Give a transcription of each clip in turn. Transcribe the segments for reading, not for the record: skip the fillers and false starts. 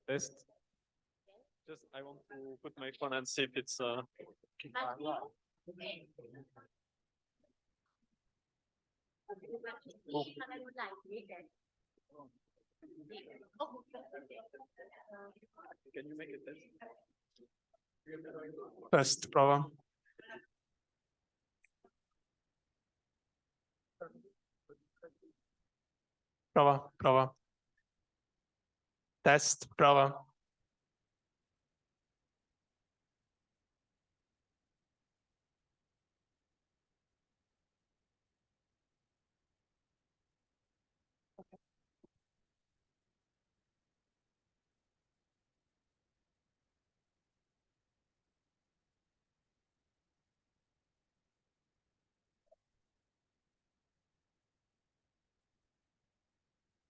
Test. Just I want to put my phone and see if it's Can you make a test? Test, prova. Prova, prova. Test, prova.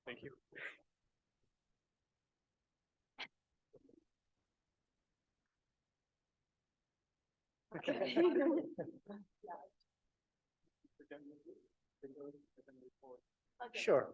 Thank you. Sure.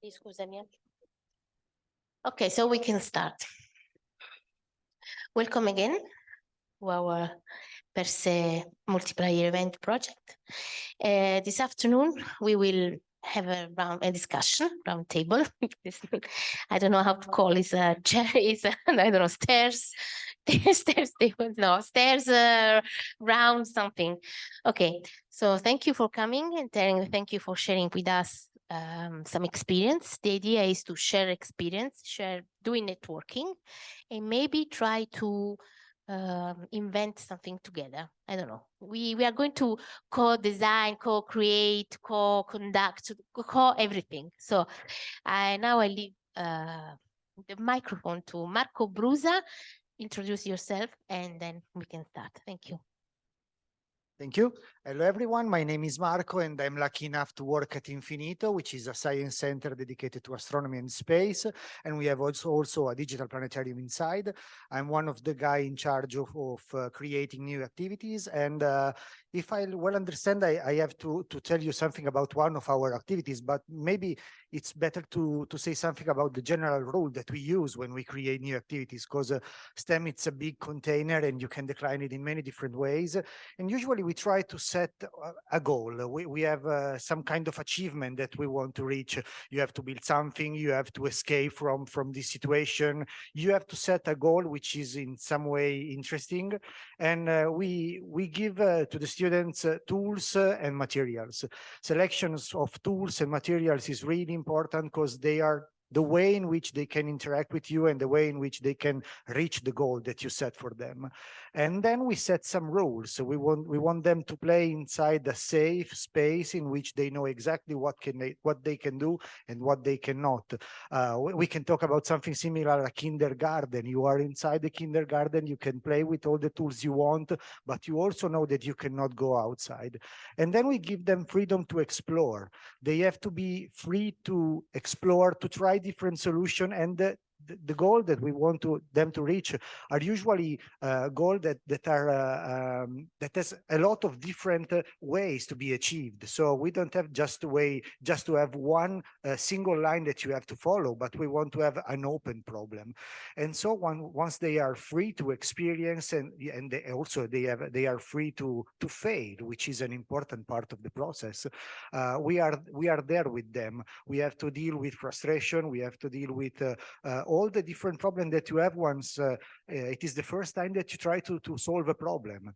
Scusami. Okay, so we can start. Welcome again to our PERSE multiplier event project. This afternoon, we will have a discussion, round table. I don't know how to call it, chair is, I don't know, stairs table, no, stairs, round something. Okay, so thank you for coming and thank you for sharing with us some experience. The idea is to share experience, doing networking, and maybe try to invent something together. I don't know. We are going to co-design, co-create, co-conduct, co-everything. So now I leave the microphone to Marco Brusa. Introduce yourself and then we can start. Thank you. Thank you. Hello, everyone. My name is Marco, and I'm lucky enough to work at Infini.to, which is a science center dedicated to astronomy and space. And we have also a digital planetarium inside. I'm one of the guys in charge of creating new activities. And if I well understand, I have to tell you something about one of our activities, but maybe it's better to say something about the general rule that we use when we create new activities, because STEM, it's a big container and you can decline it in many different ways. And usually we try to set a goal. We have some kind of achievement that we want to reach. You have to build something, you have to escape from this situation. You have to set a goal which is in some way interesting. And we give to the students tools and materials. Selections of tools and materials is really important because they are the way in which they can interact with you and the way in which they can reach the goal that you set for them. And then we set some rules. So we want them to play inside a safe space in which they know exactly what they can do and what they cannot. We can talk about something similar, a kindergarten. You are inside the kindergarten, you can play with all the tools you want, but you also know that you cannot go outside. And then we give them freedom to explore. They have to be free to explore, to try different solutions, and the goal that we want them to reach are usually goals that has a lot of different ways to be achieved. So we don't have just to have one single line that you have to follow, but we want to have an open problem. And so once they are free to experience and they are free to fail, which is an important part of the process, we are there with them. We have to deal with frustration. We have to deal with all the different problems that you have once it is the first time that you try to solve a problem.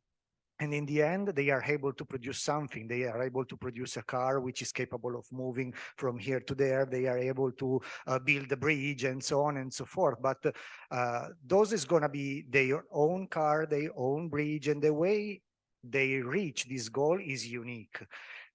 And in the end, they are able to produce something. They are able to produce a car which is capable of moving from here to there. They are able to build a bridge and so on and so forth. But those is going to be their own car, their own bridge, and the way they reach this goal is unique.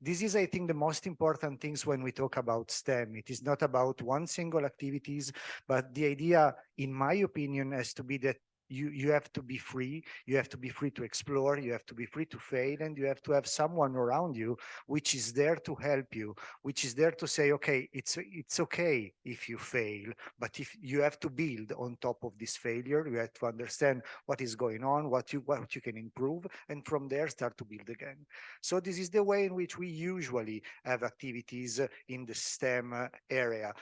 This is, I think, the most important things when we talk about STEM. It is not about one single activities, but the idea, in my opinion, has to be that you have to be free. You have to be free to explore. You have to be free to fail, and you have to have someone around you which is there to help you, which is there to say, okay, it's okay if you fail, but if you have to build on top of this failure, you have to understand what is going on, what you can improve, and from there start to build again. So this is the way in which we usually have activities in the STEM area.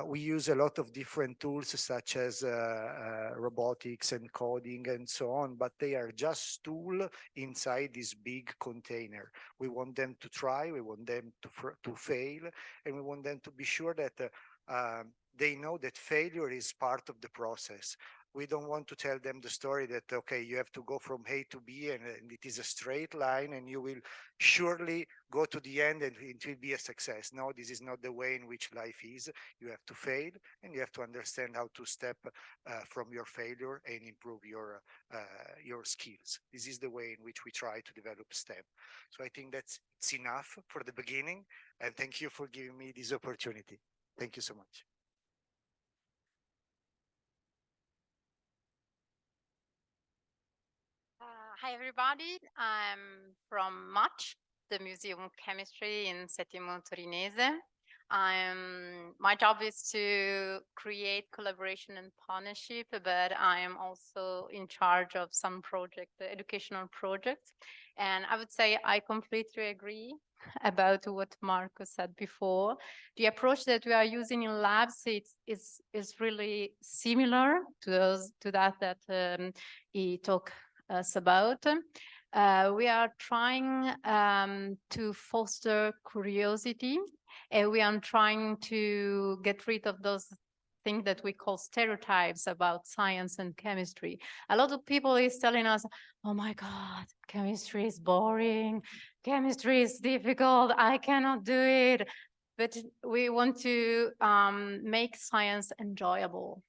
We use a lot of different tools such as robotics and coding and so on, but they are just tools inside this big container. We want them to try, we want them to fail, and we want them to be sure that they know that failure is part of the process. We don't want to tell them the story that, okay, you have to go from A to B and it is a straight line and you will surely go to the end and it will be a success. No, this is not the way in which life is. You have to fail and you have to understand how to step from your failure and improve your skills. This is the way in which we try to develop STEM. So I think it's enough for the beginning, and thank you for giving me this opportunity. Thank you so much. Hi, everybody. I'm from MACH, the Museum of Chemistry in Settimo Torinese. My job is to create collaboration and partnership, but I am also in charge of some educational projects. And I would say I completely agree about what Marco said before. The approach that we are using in labs is really similar to that he talked us about. We are trying to foster curiosity, and we are trying to get rid of those things that we call stereotypes about science and chemistry. A lot of people is telling us, oh my God, chemistry is boring, chemistry is difficult, I cannot do it. But we want to make science enjoyable.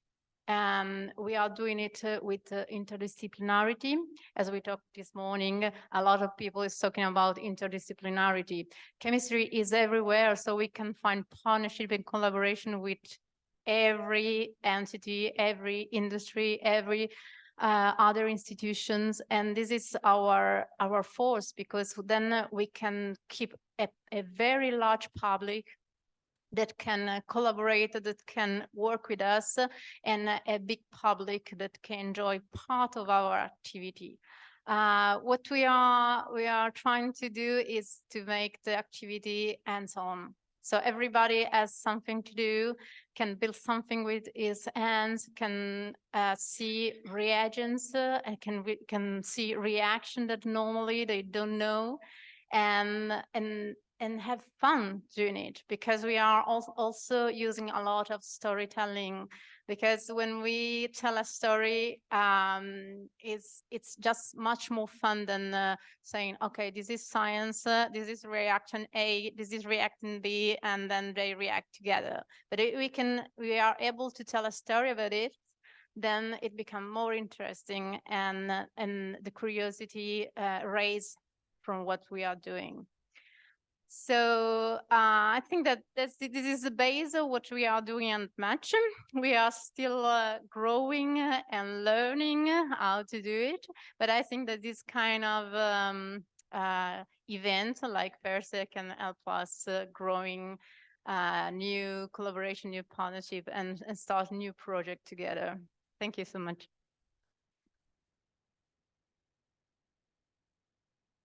And we are doing it with interdisciplinarity. As we talked this morning, a lot of people is talking about interdisciplinarity. Chemistry is everywhere, so we can find partnership and collaboration with every entity, every industry, every other institutions. And this is our force, because then we can keep a very large public that can collaborate, that can work with us, and a big public that can enjoy part of our activity. What we are trying to do is to make the activity hands-on. So everybody has something to do, can build something with his hands, can see reagents, and can see reaction that normally they don't know, and have fun doing it, because we are also using a lot of storytelling. Because when we tell a story, it's just much more fun than saying, okay, this is science, this is reaction A, this is reaction B, and then they react together. But we are able to tell a story about it, then it becomes more interesting, and the curiosity raised from what we are doing. So I think that this is the base of what we are doing at MACH. We are still growing and learning how to do it. But I think that this kind of event like PERSE can help us growing new collaboration, new partnership, and start new project together. Thank you so much.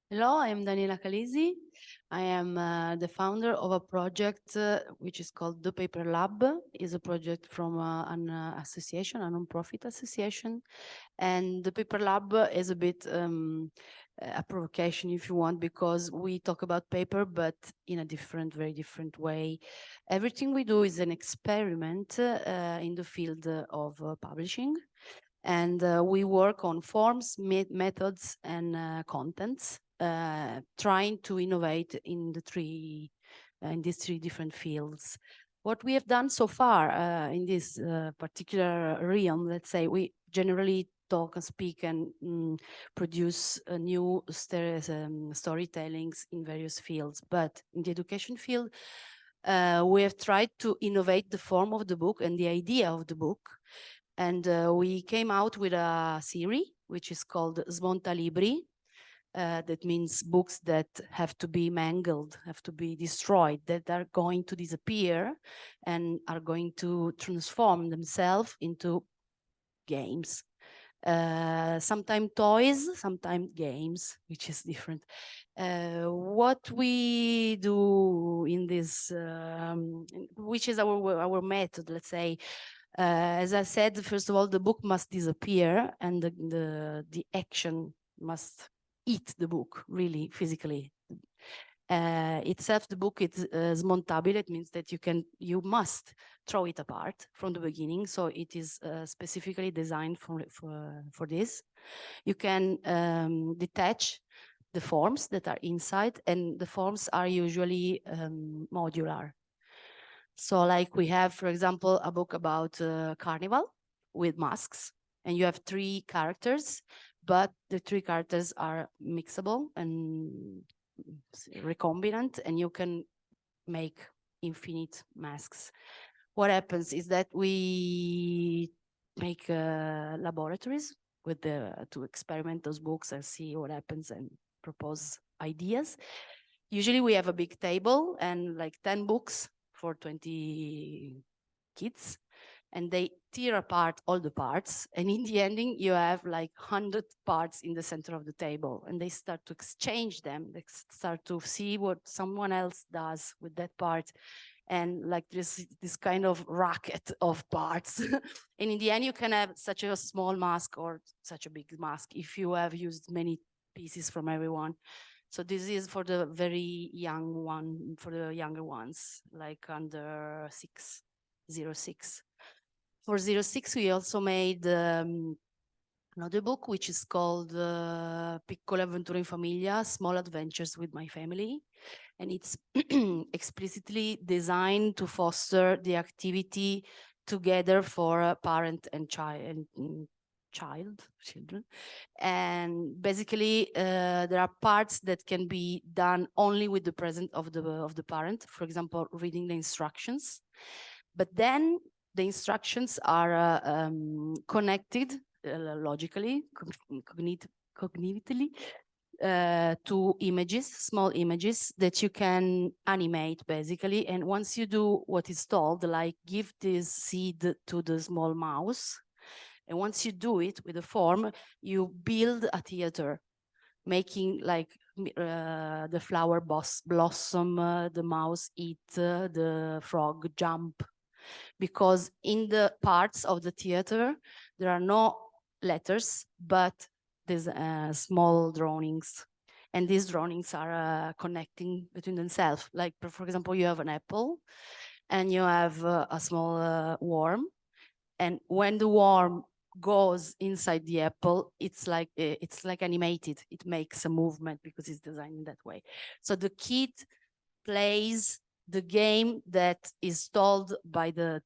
Hello, I'm Daniela Calisi. I am the founder of a project which is called the Paper Lab. It's a project from an association, a non-profit association. And the Paper Lab is a bit a provocation, if you want, because we talk about paper, but in a very different way. Everything we do is an experiment in the field of publishing. And we work on forms, methods, and contents, trying to innovate in these three different fields. What we have done so far in this particular realm, let's say, we generally talk and speak and produce new storytellings in various fields. But in the education field, we have tried to innovate the form of the book and the idea of the book. And we came out with a series, which is called 𝗬𝗏𝗏. That means books that have to be mangled, have to be destroyed, that are going to disappear and are going to transform themselves into games. Sometimes toys, sometimes games, which is different. What we do in this, which is our method, let's say, as I said, first of all, the book must disappear and the action must eat the book, really, physically. Itself, the book is 𝗬𝗏𝗏𝗏. It means that you must throw it apart from the beginning. So it is specifically designed for this. You can detach the forms that are inside, and the forms are usually modular. So like we have, for example, a book about carnival with masks, and you have 3 characters, but the 3 characters are mixable and recombinant, and you can make infinite masks. What happens is that we make laboratories with to experiment those books and see what happens and propose ideas. Usually we have a big table and like 10 books for 20 kids, and they tear apart all the parts, and in the ending you have like 100 parts in the center of the table, and they start to exchange them. They start to see what someone else does with that part, and like this kind of racket of parts. And in the end you can have such a small mask or such a big mask if you have used many pieces from everyone. So this is for the very young one, for the younger ones, like under 6, 06. For 06, we also made another book, which is called Piccole avventure in famiglia, Small Adventures with My Family. And it's explicitly designed to foster the activity together for a parent and children. And basically, there are parts that can be done only with the presence of the parent. For example, reading the instructions. But then the instructions are connected logically, cognitively, to images, small images that you can animate basically. And once you do what is told, like give this seed to the small mouse, and once you do it with a form, you build a theater, making like the flower blossom, the mouse eat, the frog jump. Because in the parts of the theater, there are no letters, but there's small drawings. And these drawings are connecting between themselves. Like, for example, you have an apple and you have a small worm. And when the worm goes inside the apple, it's like animated. It makes a movement because it's designed in that way. So the kid plays the game that is told by the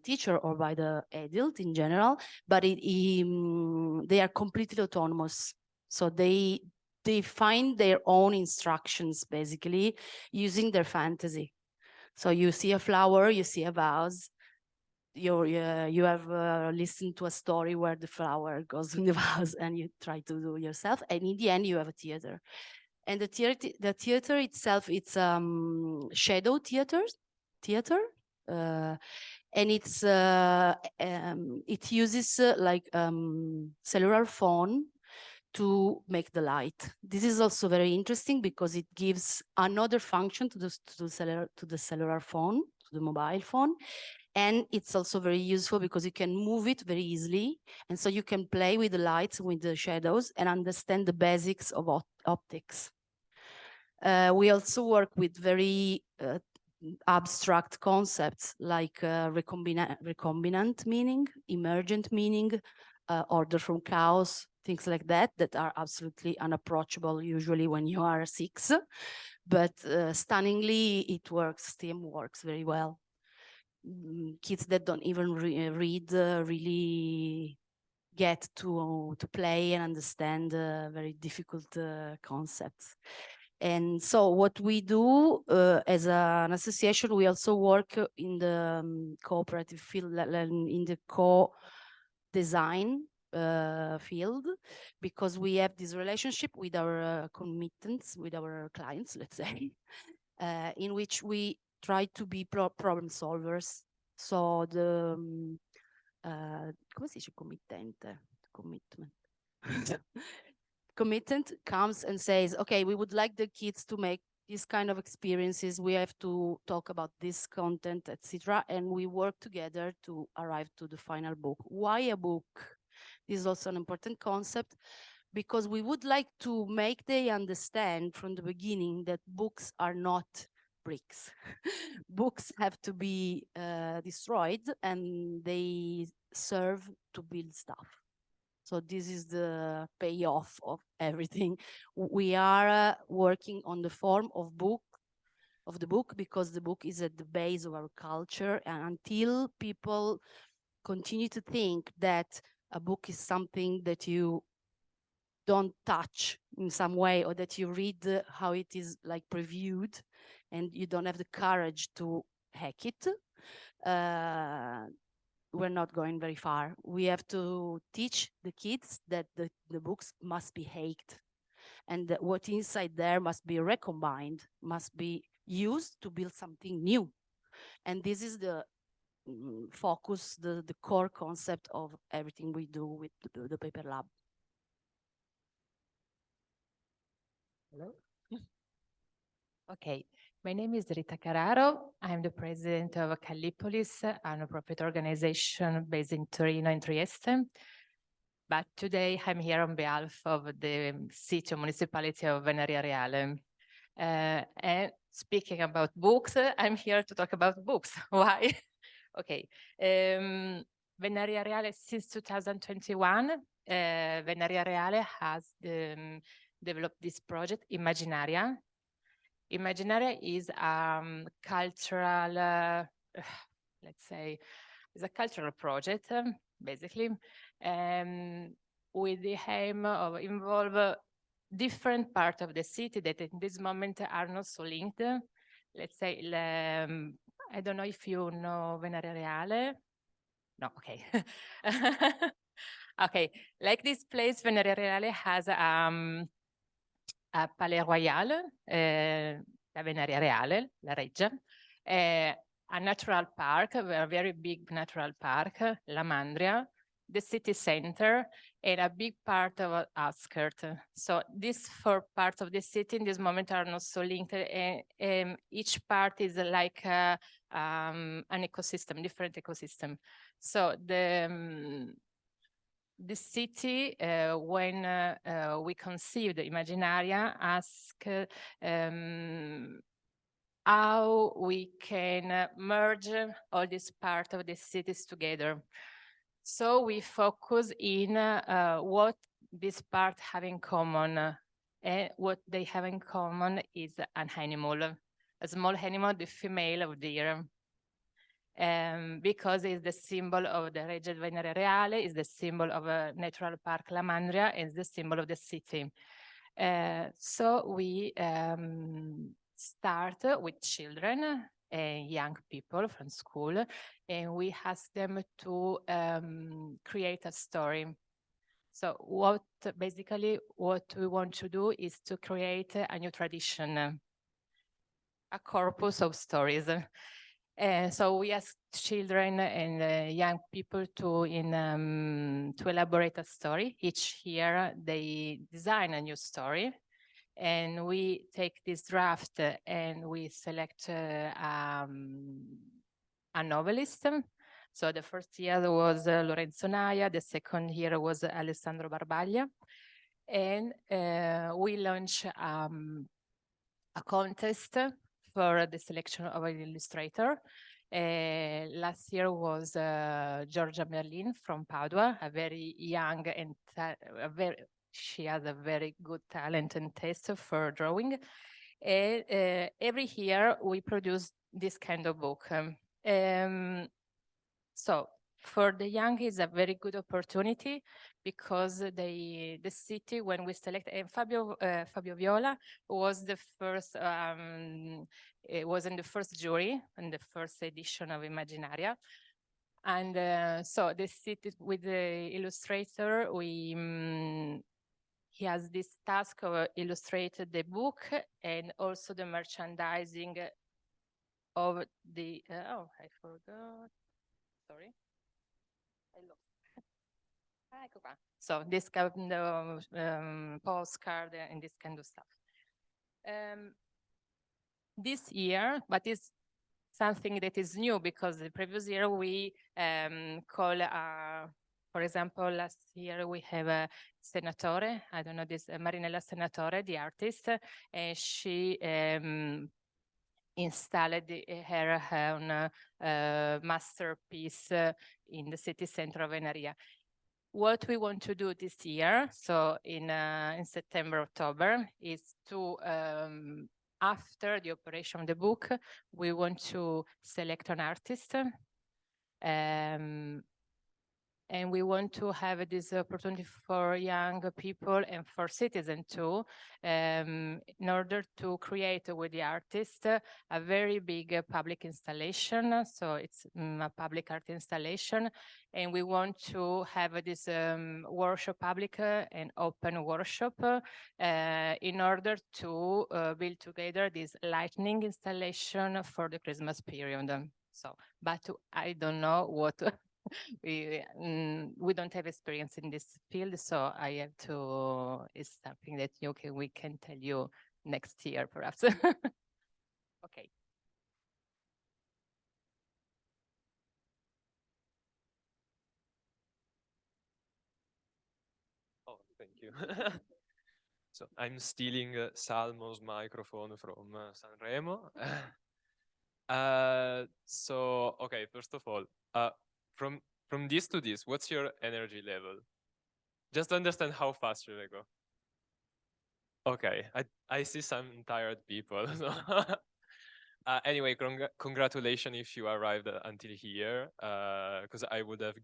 teacher or by the adult in general, but they are completely autonomous. So they find their own instructions basically using their fantasy. So you see a flower, you see a vase, you have listened to a story where the flower goes in the vase, and you try to do yourself, and in the end you have a theater. And the theater itself, it's shadow theater, and it's it uses like cellular phone to make the light. This is also very interesting because it gives another function to the cellular phone, to the mobile phone. And it's also very useful because you can move it very easily. And so you can play with the lights, with the shadows, and understand the basics of optics. We also work with very abstract concepts like recombinant meaning, emergent meaning, order from chaos, things like that, that are absolutely unapproachable usually when you are 6. But stunningly, it works, STEAM works very well. Kids that don't even read really get to play and understand very difficult concepts. And so what we do as an association, we also work in the cooperative field, in the co-design field, because we have this relationship with our committants, with our clients, let's say, in which we try to be problem solvers. So the come si dice committente? Commitment. Committant comes and says, okay, we would like the kids to make these kind of experiences. We have to talk about this content, etc. And we work together to arrive to the final book. Why a book? This is also an important concept, because we would like to make they understand from the beginning that books are not bricks. Books have to be destroyed, and they serve to build stuff. So this is the payoff of everything. We are working on the form of the book, because the book is at the base of our culture. And until people continue to think that a book is something that you don't touch in some way, or that you read how it is like previewed, and you don't have the courage to hack it, we're not going very far. We have to teach the kids that the books must be hacked, and that what inside there must be recombined, must be used to build something new. And this is the focus, the core concept of everything we do with the Paper Lab. Hello. Okay, my name is Rita Carraro. I'm the president of 𝗀𝗃𝗃𝗃𝗃𝗃, a non-profit organization based in Torino and Trieste. But today I'm here on behalf of the city or municipality of Venaria Reale. And speaking about books, I'm here to talk about books. Why? Okay. Venaria Reale, since 2021, Venaria Reale has developed this project, Immaginaria. Immaginaria is cultural, let's say, is a cultural project, basically, with the aim of involve different parts of the city that in this moment are not so linked. Let's say, I don't know if you know Venaria Reale. No, okay. Okay, like this place, Venaria Reale has a Palais Royal, la Venaria Reale, la Reggia, a natural park, a very big natural park, La Mandria, the city center, and a big part of outskirts. So these 4 parts of the city in this moment are not so linked, and each part is like an ecosystem, different ecosystem. So the city, when we conceived Immaginaria, asked how we can merge all these parts of the cities together. So we focus in what these parts have in common. And what they have in common is an animal, a small animal, the female of deer. Because it's the symbol of the Reggia di Venaria, is the symbol of a natural park La Mandria, is the symbol of the city. So we start with children and young people from school, and we ask them to create a story. So basically what we want to do is to create a new tradition, a corpus of stories. So we ask children and young people to elaborate a story. Each year they design a new story, and we take this draft and we select a novelist. So the first year was Lorenzo Naia, the second year was Alessandro Barbaglia, and we launch a contest for the selection of an illustrator. Last year was Giorgia Merlin from Padua, a very young and she has a very good talent and taste for drawing. Every year we produce this kind of book. So for the young is a very good opportunity because the city, when we select, and Fabio Viola was the first, it was in the first jury in the first edition of Imaginaria. And so the city with the illustrator, he has this task of illustrating the book and also the merchandising of the, oh, I forgot, sorry. Ecco qua. So this kind of postcard and this kind of stuff. This year, but it's something that is new because the previous year we call, for example, last year we have a Senatore, I don't know this, Marinella Senatore, the artist, and she installed her own masterpiece in the city center of Venaria. What we want to do this year, so in September, October, is to, after the operation of the book, we want to select an artist. And we want to have this opportunity for young people and for citizens too, in order to create with the artist a very big public installation. So it's a public art installation. And we want to have this workshop, public and open workshop, in order to build together this lightning installation for the Christmas period. So, but I don't know what we don't have experience in this field, so I have to, it's something that we can tell you next year, perhaps. Okay. Oh, thank you. So I'm stealing Salmo's microphone from Sanremo. So, okay, first of all, from this to this, what's your energy level? Just to understand how fast should I go. Okay, I see some tired people. Anyway, congratulations if you arrived until here, because I would have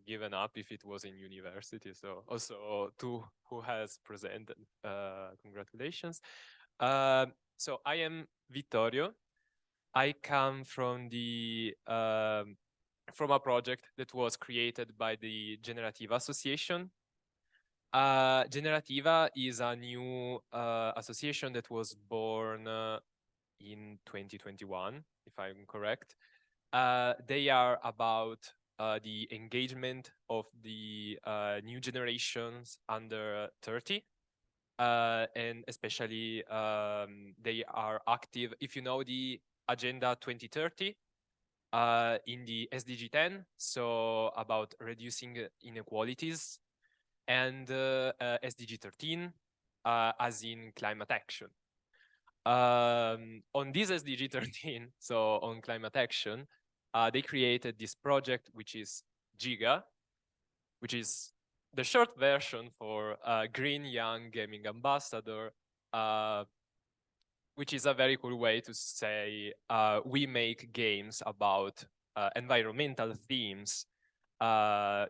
given up if it was in university. So also to who has presented, congratulations. So I am Vittorio. I come from the from a project that was created by the Generativa Association. Generativa is a new association that was born in 2021, if I'm correct. They are about the engagement of the new generations under 30. And especially they are active, if you know the Agenda 2030, in the SDG 10, so about reducing inequalities, and SDG 13, as in climate action. On this SDG 13, so on climate action, they created this project, which is GIGA, which is the short version for Green Young Gaming Ambassador, which is a very cool way to say we make games about environmental themes, but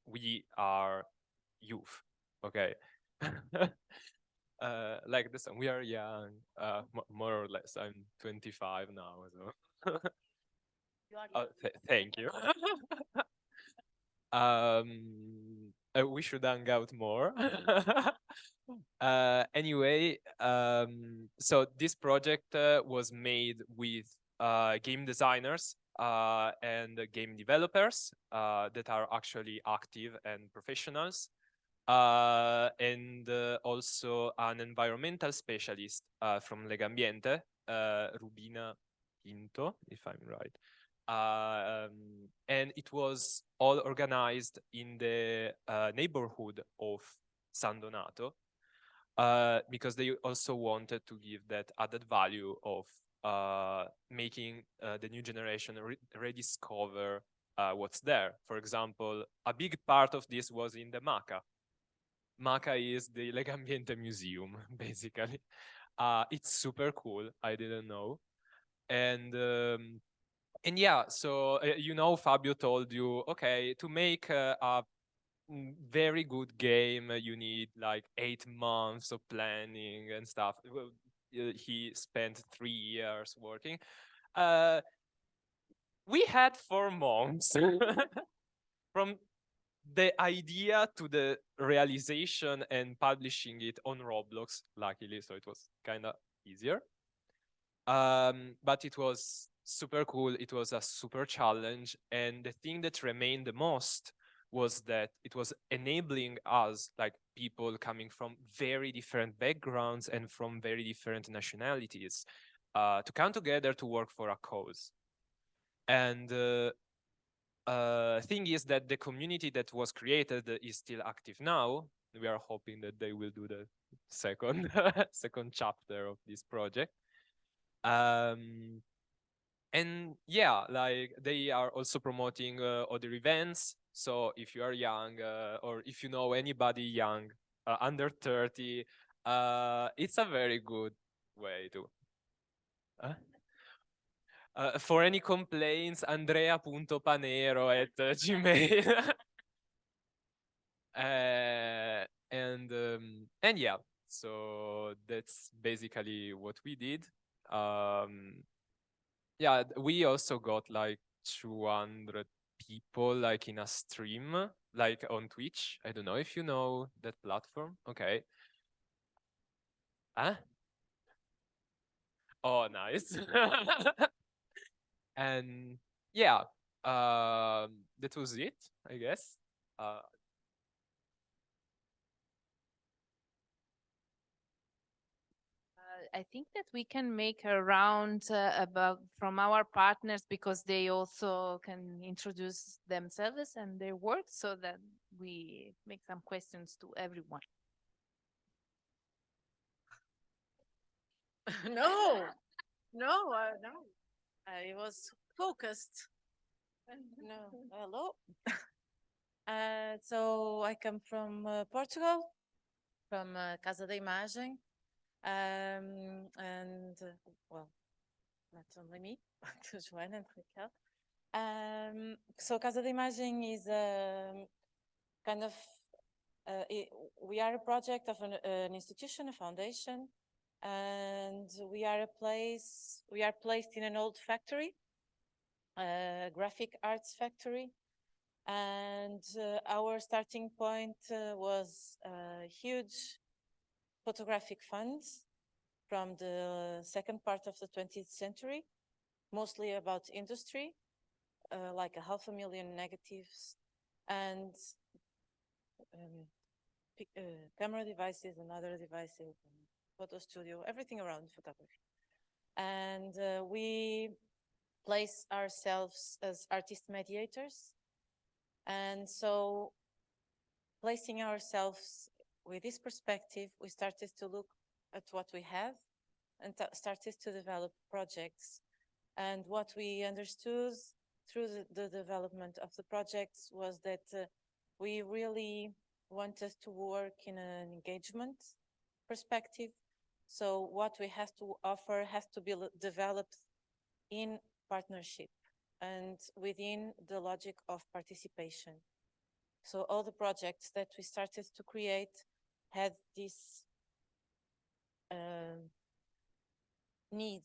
we are youth, okay? Like this, we are young, more or less. I'm 25 now, so. Thank you. We should hang out more. Anyway, so this project was made with game designers and game developers that are actually active and professionals, and also an environmental specialist from Legambiente, Rubina Pinto, if I'm right. And it was all organized in the neighborhood of San Donato, because they also wanted to give that added value of making the new generation rediscover what's there. For example, a big part of this was in the MACA. MACA is the Legambiente Museum, basically. It's super cool. I didn't know. And yeah, so, you know, Fabio told you, okay, to make a very good game, you need like 8 months of planning and stuff. Well, he spent 3 years working. We had 4 months from the idea to the realization and publishing it on Roblox, luckily, so it was kind of easier. But it was super cool. It was a super challenge. And the thing that remained the most was that it was enabling us, like people coming from very different backgrounds and from very different nationalities, to come together to work for a cause. And thing is that the community that was created is still active now. We are hoping that they will do the second second chapter of this project. And yeah, like they are also promoting other events. So if you are young, or if you know anybody young, under 30, it's a very good way to. For any complaints, @𝗂𝗃𝗃𝗃𝗃. And yeah, so that's basically what we did. Yeah, we also got like 200 people like in a stream, like on Twitch. I don't know if you know that platform. Okay. Huh? Oh, nice. And yeah, that was it, I guess. I think that we can make a round about from our partners, because they also can introduce themselves and their work, so that we make some questions to everyone. No, no, no. I was focused. No, hello. So I come from Portugal, from Casa da Imagem, and well, not only me, but Joana and Raquel. So Casa da Imagem is a kind of we are a project of an institution, a foundation, and we are placed in an old factory, a graphic arts factory. And our starting point was huge photographic funds from the second part of the 20th century, mostly about industry, like 500,000 negatives and camera devices and other devices, and photo studio, everything around photography. And we place ourselves as artist mediators. And so, placing ourselves with this perspective, we started to look at what we have and started to develop projects. And what we understood through the development of the projects was that we really wanted to work in an engagement perspective. So what we have to offer has to be developed in partnership and within the logic of participation. So all the projects that we started to create had this need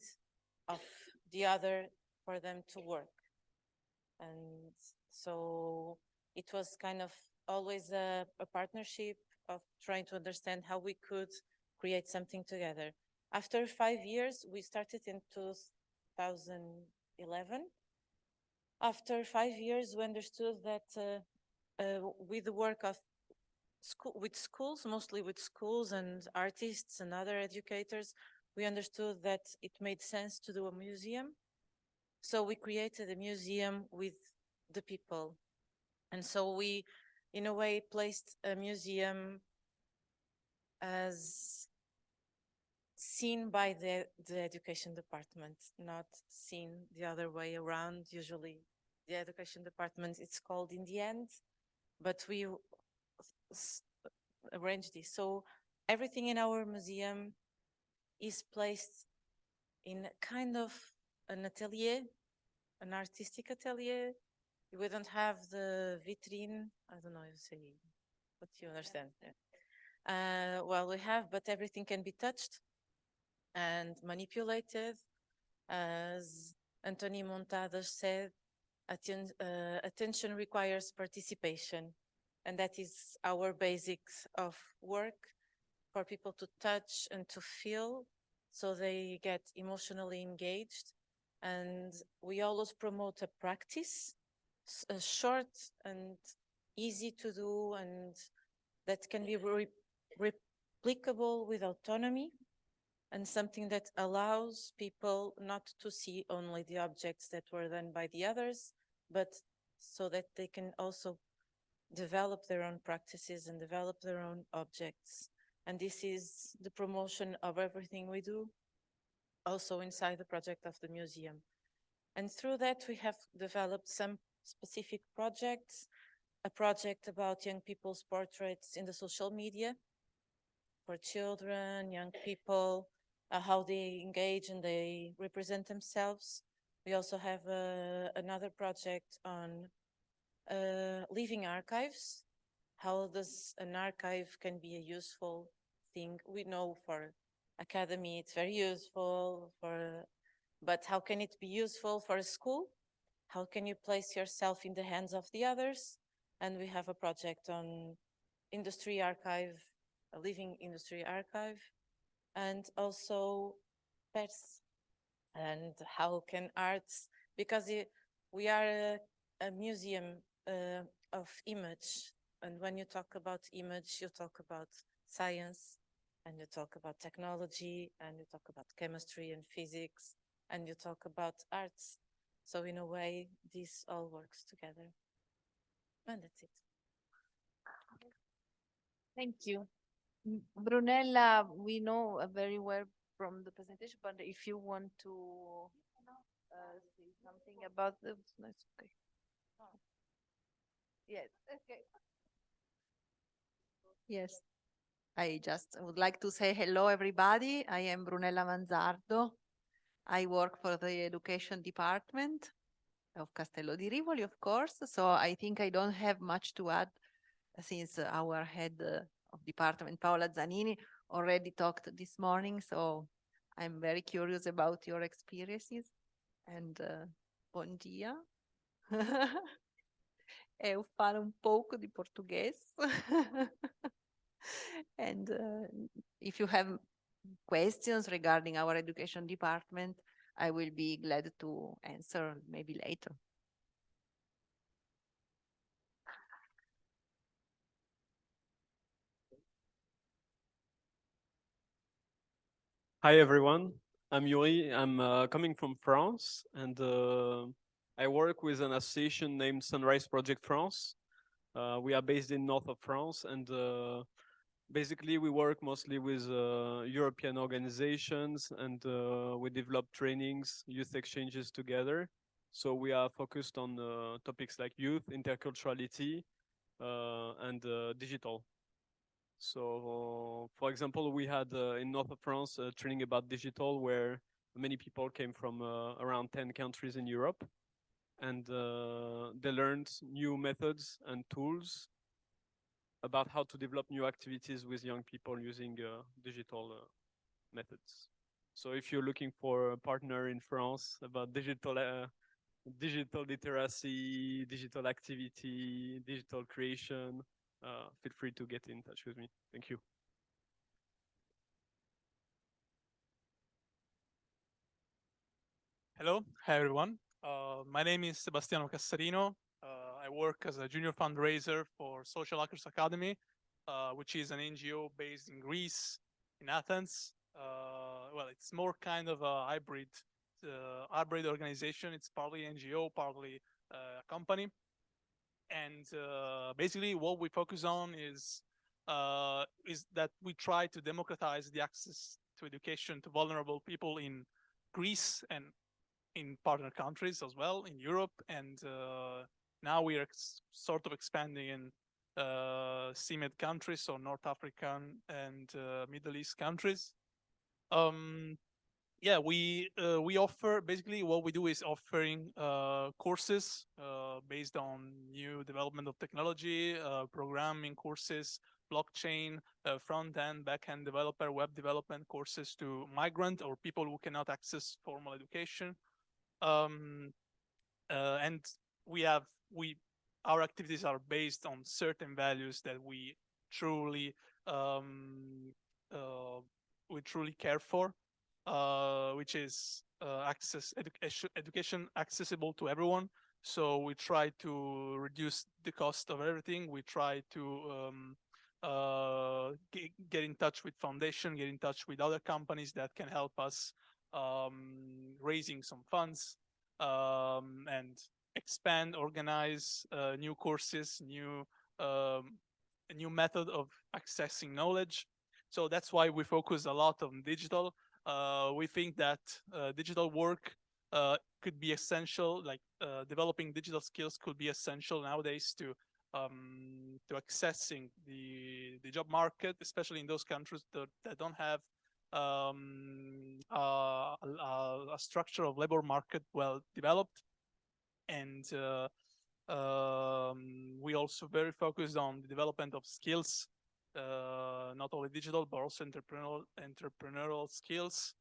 of the other for them to work. And so it was kind of always a partnership of trying to understand how we could create something together. After 5 years, we started in 2011. After 5 years, we understood that with the work of with schools, mostly with schools and artists and other educators, we understood that it made sense to do a museum. So we created a museum with the people. And so we, in a way, placed a museum as seen by the education department, not seen the other way around. Usually the education department, it's called in the end, but we arrange this. So everything in our museum is placed in kind of an atelier, an artistic atelier. We don't have the vitrine. I don't know if you say what you understand. Yeah. Well, we have, but everything can be touched and manipulated. As 𝗀𝗏𝗏𝗃𝗏𝗃 said, attention requires participation. And that is our basics of work, for people to touch and to feel, so they get emotionally engaged. And we always promote a practice, short and easy to do, and that can be replicable with autonomy, and something that allows people not to see only the objects that were done by the others, but so that they can also develop their own practices and develop their own objects. And this is the promotion of everything we do, also inside the project of the museum. And through that, we have developed some specific projects, a project about young people's portraits in the social media for children, young people, how they engage and they represent themselves. We also have another project on living archives. How does an archive can be a useful thing? We know for academy it's very useful, but how can it be useful for a school? How can you place yourself in the hands of the others? And we have a project on industry archive, a living industry archive, and also PERSE. And how can arts, because we are a museum of image. And when you talk about image, you talk about science, and you talk about technology, and you talk about chemistry and physics, and you talk about arts. So in a way, this all works together. And that's it. Thank you. Brunella, we know very well from the presentation, but if you want to say something about the, that's okay. Yes, okay. Yes, I just would like to say hello, everybody. I am Brunella Manzardo. I work for the Education Department of Castello di Rivoli, of course. So I think I don't have much to add, since our head of department, Paola Zanini, already talked this morning. So I'm very curious about your experiences. And bom dia. Eu falo pouco de português. And if you have questions regarding our education department, I will be glad to answer maybe later. Hi, everyone. I'm Yuri. I'm coming from France, and I work with an association named Sunrise Project France. We are based in north of France, and basically we work mostly with European organizations, and we develop trainings, youth exchanges together. So we are focused on topics like youth, interculturality, and digital. So, for example, we had in north of France a training about digital, where many people came from around 10 countries in Europe, and they learned new methods and tools about how to develop new activities with young people using digital methods. So if you're looking for a partner in France about digital literacy, digital activity, digital creation, feel free to get in touch with me. Thank you. Hello, hi everyone. My name is Sebastiano Cassarino. I work as a junior fundraiser for Social Hackers Academy, which is an NGO based in Greece, in Athens. Well, it's more kind of a hybrid organization. It's partly NGO, partly a company. And basically what we focus on is that we try to democratize the access to education to vulnerable people in Greece and in partner countries as well, in Europe. And now we are sort of expanding in CMED countries, so North African and Middle East countries. Yeah, we offer, basically what we do is offering courses based on new development of technology, programming courses, blockchain, front-end, back-end developer, web development courses to migrant or people who cannot access formal education. And our activities are based on certain values that we truly care for, which is education accessible to everyone. So we try to reduce the cost of everything. We try to get in touch with foundation, get in touch with other companies that can help us raising some funds, and expand, organize new courses, new method of accessing knowledge. So that's why we focus a lot on digital. We think that digital work could be essential, like developing digital skills could be essential nowadays to accessing the job market, especially in those countries that don't have a structure of labor market well developed. And we also very focused on the development of skills, not only digital but also entrepreneurial skills.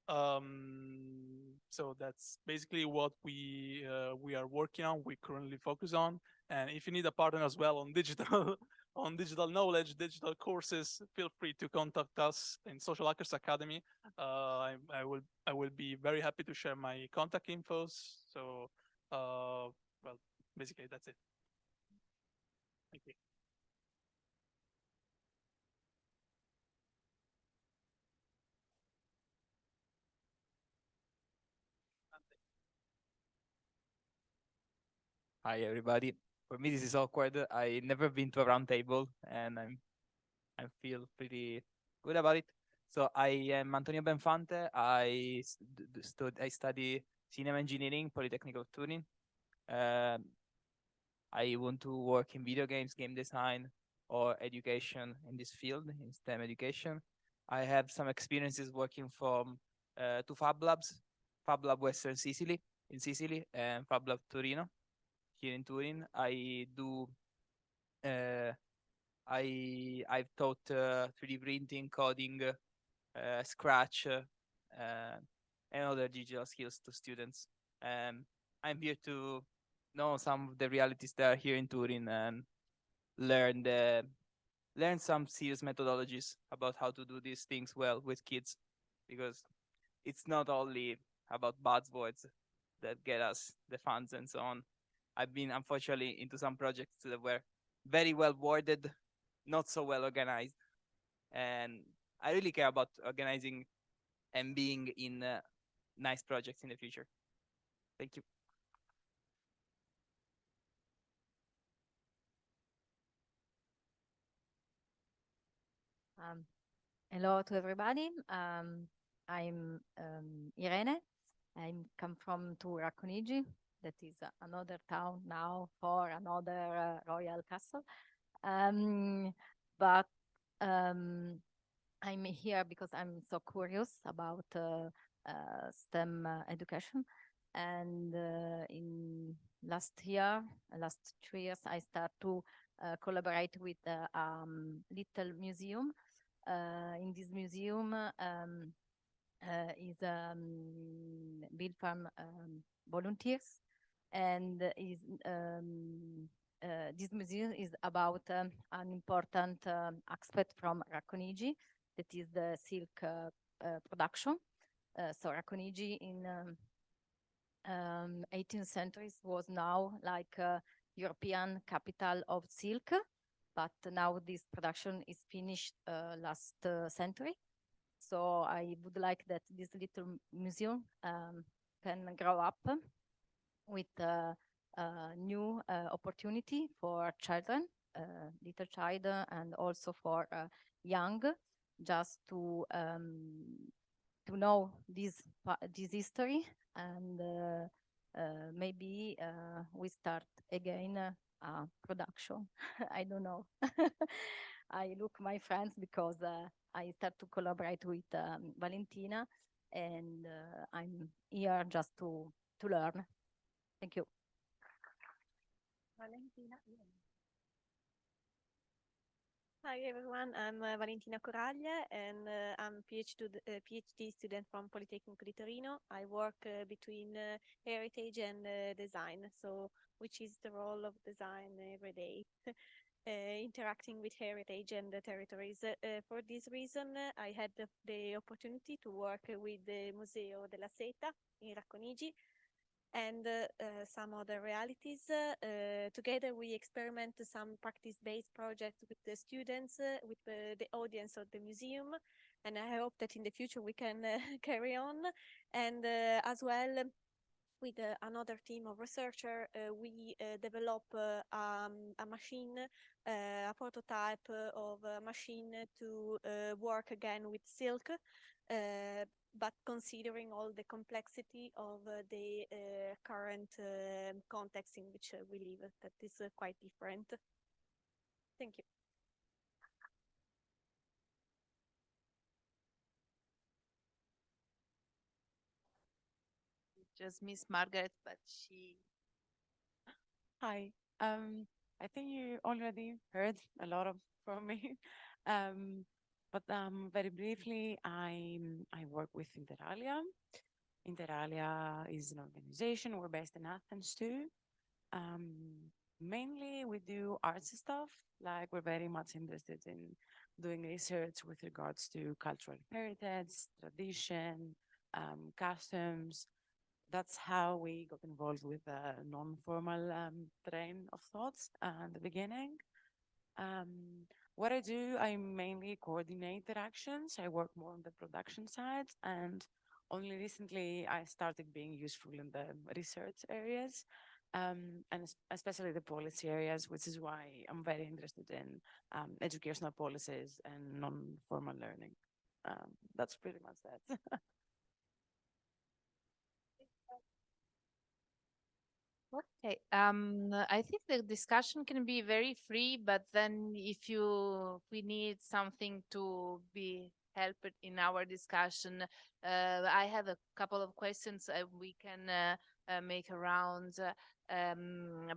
So that's basically what we are working on. We currently focus on, and if you need a partner as well on digital on digital knowledge, digital courses, feel free to contact us in Social Hackers Academy. I will be very happy to share my contact infos. So well, basically that's it. Thank you. Hi everybody. For me this is awkward. I never been to a round table and I feel pretty good about it. So I am Antonio Benfante. I study cinema engineering, Polytechnic of Turin. I want to work in video games, game design, or education in this field, in STEM education. I have some experiences working from two Fab Labs, Fab Lab Western Sicily, in Sicily, and Fab Lab Torino, here in Turin. I've taught 3D printing, coding, Scratch, and other digital skills to students. I'm here to know some of the realities that are here in Turin and learn some serious methodologies about how to do these things well with kids, because it's not only about buzzwords that get us the funds and so on. I've been unfortunately into some projects that were very well worded, not so well organized, and I really care about organizing and being in nice projects in the future. Thank you. Hello to everybody. I'm Irene. I come from 𝗀𝗃𝗃𝗃, that is another town now for another royal castle. But I'm here because I'm so curious about STEM education. And in last 3 years, I start to collaborate with a little museum. In this museum is built from volunteers, and this museum is about an important aspect from 𝗀𝗃𝗃𝗃, that is the silk production. So 𝗀𝗃𝗃𝗃 in 18th century was now like European capital of silk, but now this production is finished last century. So I would like that this little museum can grow up with a new opportunity for children, little child, and also for young, just to know this history, and maybe we start again production. I don't know. I look my friends because I start to collaborate with Valentina, and I'm here just to learn. Thank you. Valentina. Hi everyone, I'm Valentina 𝗀𝗃𝗏𝗃𝗃, and I'm PhD student from Politecnico di Torino. I work between heritage and design, so which is the role of design every day, interacting with heritage and the territories. For this reason, I had the opportunity to work with the Museo della Chimica in Racconigi, and some other realities. Together we experiment some practice-based projects with the students, with the audience of the museum, and I hope that in the future we can carry on. And as well, with another team of researchers, we develop a machine, a prototype of a machine to work again with silk, but considering all the complexity of the current context in which we live, that is quite different. Thank you. Just Miss Margaret, but she. Hi. I think you already heard a lot from me. But very briefly, I work with Interalia. Interalia is an organization. We're based in Athens too. Mainly we do arts stuff. Like we're very much interested in doing research with regards to cultural heritage, tradition, customs. That's how we got involved with a non-formal train of thoughts at the beginning. What I do, I mainly coordinate the actions. I work more on the production side, and only recently I started being useful in the research areas, and especially the policy areas, which is why I'm very interested in educational policies and non-formal learning. That's pretty much that. Okay, I think the discussion can be very free, but then if we need something to be helped in our discussion, I have a couple of questions we can make around,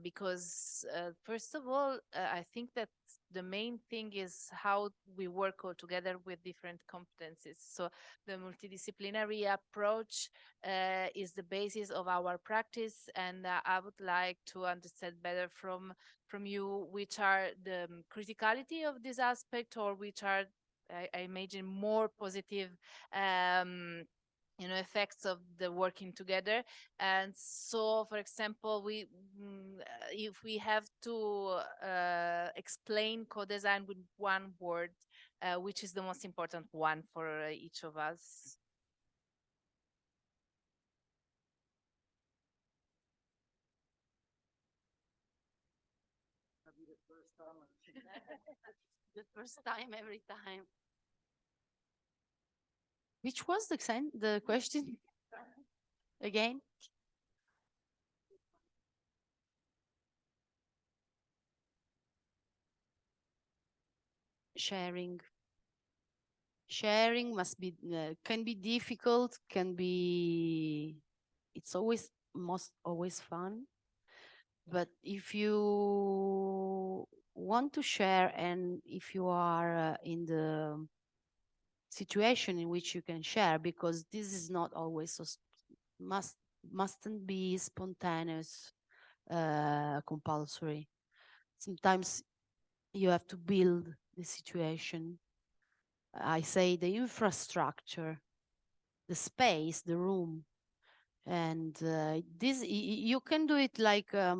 because first of all, I think that the main thing is how we work all together with different competencies. So the multidisciplinary approach is the basis of our practice, and I would like to understand better from you which are the criticality of this aspect, or which are, I imagine, more positive effects of the working together. And so, for example, if we have to explain co-design with one word, which is the most important one for each of us? The first time, every time. Which was the question? Again? Sharing. Sharing must be, can be difficult, it's always fun. But if you want to share, and if you are in the situation in which you can share, because this is not always so mustn't be spontaneous, compulsory. Sometimes you have to build the situation. I say the infrastructure, the space, the room, and this you can do it like a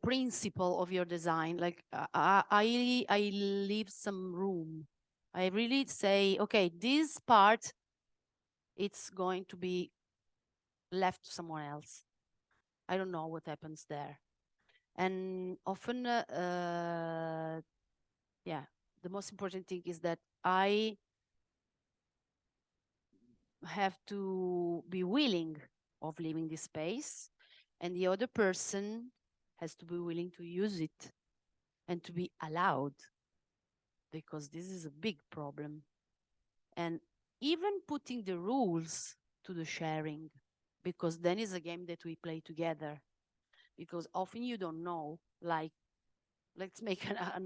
principle of your design. Like I leave some room. I really say, okay, this part, it's going to be left to someone else. I don't know what happens there. And often, yeah, the most important thing is that I have to be willing of leaving this space, and the other person has to be willing to use it and to be allowed, because this is a big problem. And even putting the rules to the sharing, because then it's a game that we play together. Because often you don't know, like, let's make a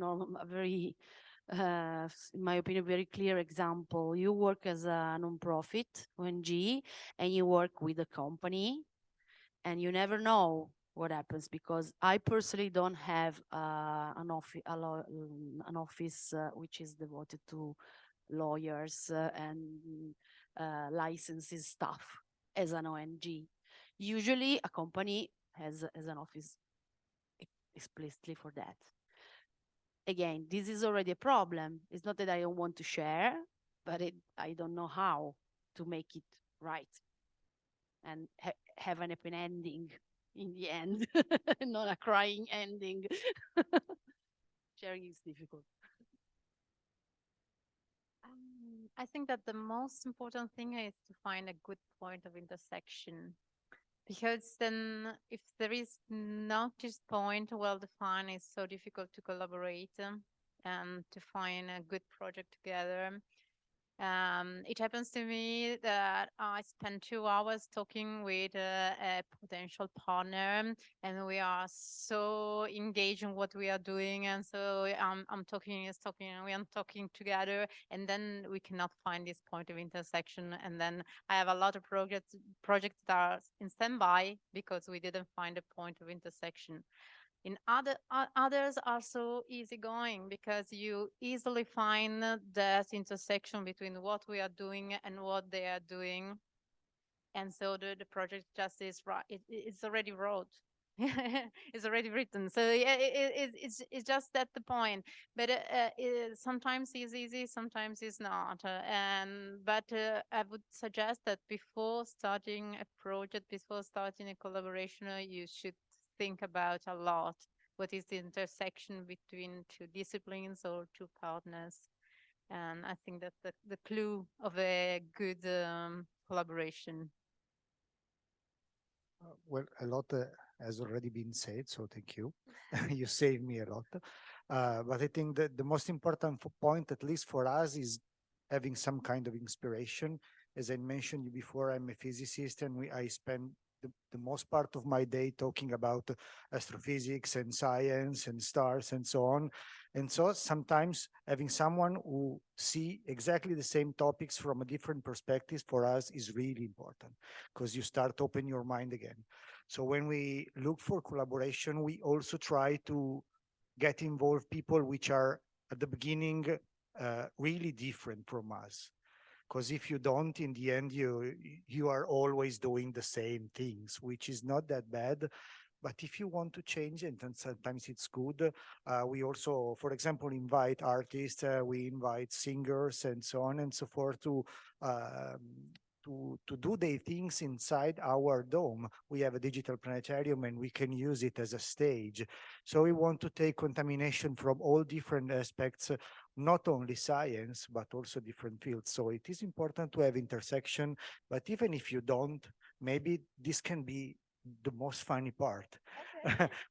very, in my opinion, very clear example. You work as a non-profit, ONG, and you work with a company, and you never know what happens, because I personally don't have an office which is devoted to lawyers and licenses stuff as an ONG. Usually a company has an office explicitly for that. Again, this is already a problem. It's not that I don't want to share, but I don't know how to make it right and have an happy ending in the end, not a crying ending. Sharing is difficult. I think that the most important thing is to find a good point of intersection, because then if there is not this point well defined, it's so difficult to collaborate and to find a good project together. It happens to me that I spend 2 hours talking with a potential partner, and we are so engaged in what we are doing, and so I'm talking, and we are talking together, and then we cannot find this point of intersection, and then I have a lot of projects that are in standby because we didn't find a point of intersection. In others are so easygoing because you easily find that intersection between what we are doing and what they are doing. And so the project just is right. It's already wrote. It's already written. So yeah, it's just at the point. But sometimes it's easy, sometimes it's not. But I would suggest that before starting a project, before starting a collaboration, you should think about a lot what is the intersection between two disciplines or two partners. And I think that's the clue of a good collaboration. Well, a lot has already been said, so thank you. You saved me a lot. But I think that the most important point, at least for us, is having some kind of inspiration. As I mentioned before, I'm a physicist, and I spend the most part of my day talking about astrophysics and science and stars and so on. And so sometimes having someone who see exactly the same topics from a different perspective for us is really important, because you start opening your mind again. So when we look for collaboration, we also try to get involved people which are at the beginning really different from us. Because if you don't, in the end, you are always doing the same things, which is not that bad. But if you want to change it, and sometimes it's good, we also, for example, invite artists, we invite singers and so on and so forth to do their things inside our dome. We have a digital planetarium and we can use it as a stage. So we want to take contamination from all different aspects, not only science, but also different fields. So it is important to have intersection, but even if you don't, maybe this can be the most funny part,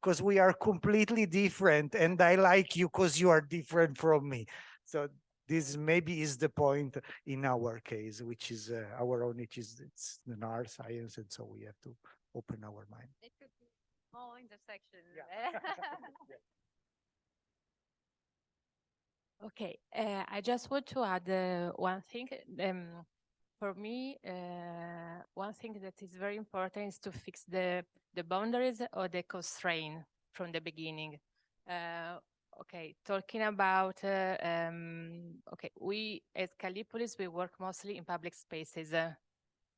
because we are completely different and I like you because you are different from me. So this maybe is the point in our case, which is our own, it's an art science, and so we have to open our mind. It could be more intersection. Yeah. Okay, I just want to add one thing. For me, one thing that is very important is to fix the boundaries or the constraint from the beginning. Okay, talking about, okay, we as 𝗀𝗃𝗶𝗶𝗃𝗃, we work mostly in public spaces.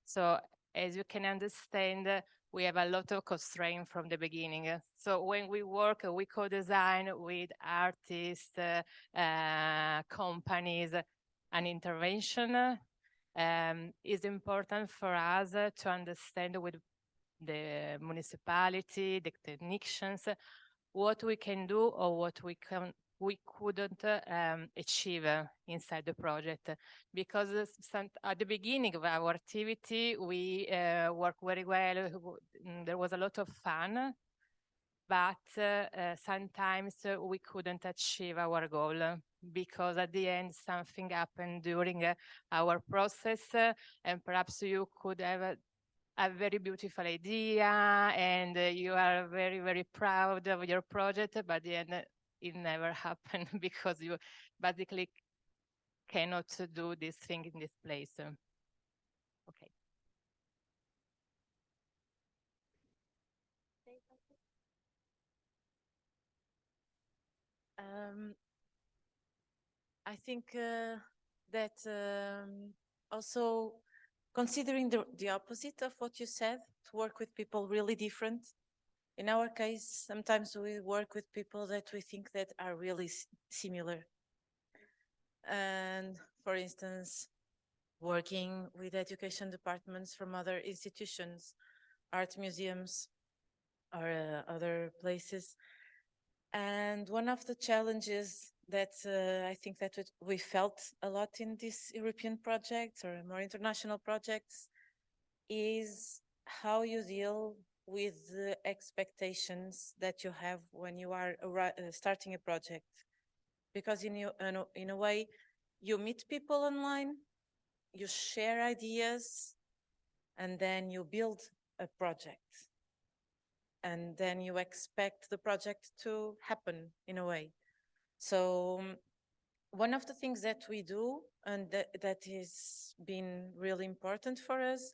So as you can understand, we have a lot of constraint from the beginning. So when we work, we co-design with artists, companies, an intervention is important for us to understand with the municipality, the technicians, what we can do or what we we couldn't achieve inside the project, because at the beginning of our activity, we worked very well. There was a lot of fun, but sometimes we couldn't achieve our goal, because at the end something happened during our process, and perhaps you could have a very beautiful idea and you are very, very proud of your project, but at the end it never happened because you basically cannot do this thing in this place. Okay. I think that also considering the opposite of what you said, to work with people really different. In our case, sometimes we work with people that we think that are really similar. And for instance, working with education departments from other institutions, art museums, or other places. And one of the challenges that I think that we felt a lot in these European projects or more international projects is how you deal with the expectations that you have when you are starting a project. Because in a way, you meet people online, you share ideas, and then you build a project. And then you expect the project to happen in a way. So one of the things that we do, and that has been really important for us,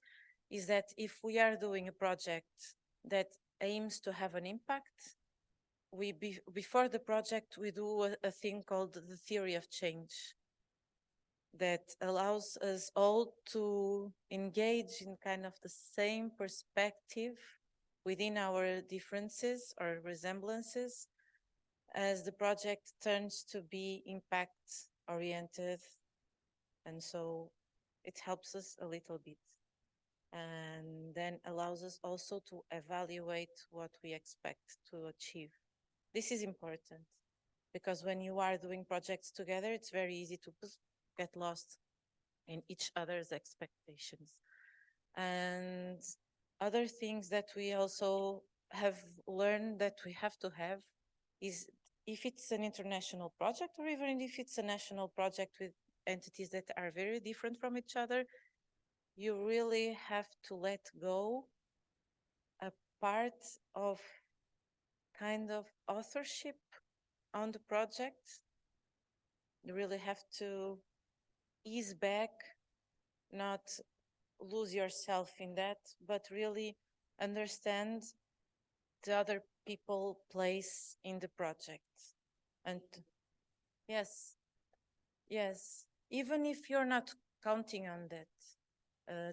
is that if we are doing a project that aims to have an impact, before the project, we do a thing called the theory of change that allows us all to engage in kind of the same perspective within our differences or resemblances, as the project turns to be impact oriented. And so it helps us a little bit, and then allows us also to evaluate what we expect to achieve. This is important because when you are doing projects together, it's very easy to get lost in each other's expectations. And other things that we also have learned that we have to have is, if it's an international project or even if it's a national project with entities that are very different from each other, you really have to let go a part of kind of authorship on the project. You really have to ease back, not lose yourself in that, but really understand the other people place in the project. And yes, even if you're not counting on that,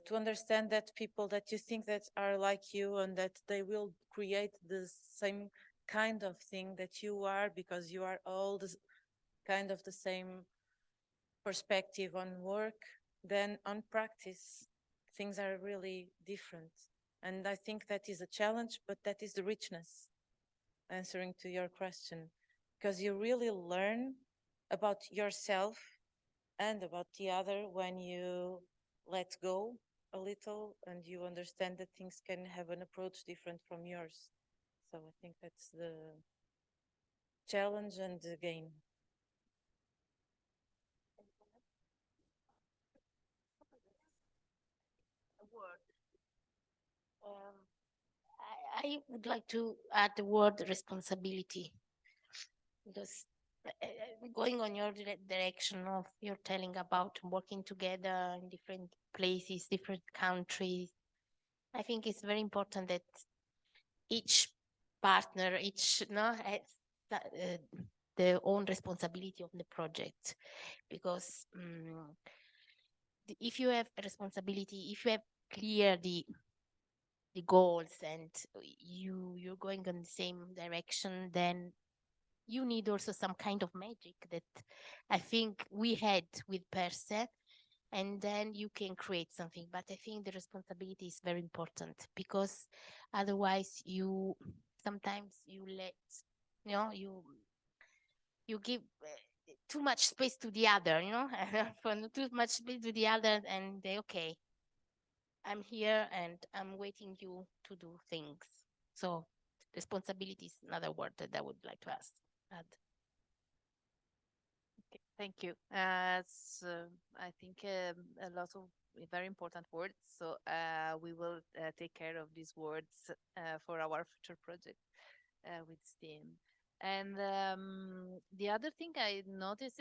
to understand that people that you think that are like you and that they will create the same kind of thing that you are, because you are all this kind of the same perspective on work, then on practice, things are really different. And I think that is a challenge, but that is the richness, answering to your question, because you really learn about yourself and about the other when you let go a little and you understand that things can have an approach different from yours. So I think that's the challenge and the gain. I would like to add the word responsibility, because going on your direction of you're telling about working together in different places, different countries, I think it's very important that each partner, has their own responsibility of the project, because if you have a responsibility, if you have clear the goals and you're going in the same direction, then you need also some kind of magic that I think we had with PERSE, and then you can create something. But I think the responsibility is very important, because otherwise sometimes you let, you give too much space to the other, you know, from too much space to the other, and they, okay, I'm here and I'm waiting you to do things. So responsibility is another word that I would like to add. Okay, thank you. I think a lot of very important words. So we will take care of these words for our future project with STEAM. And the other thing I noticed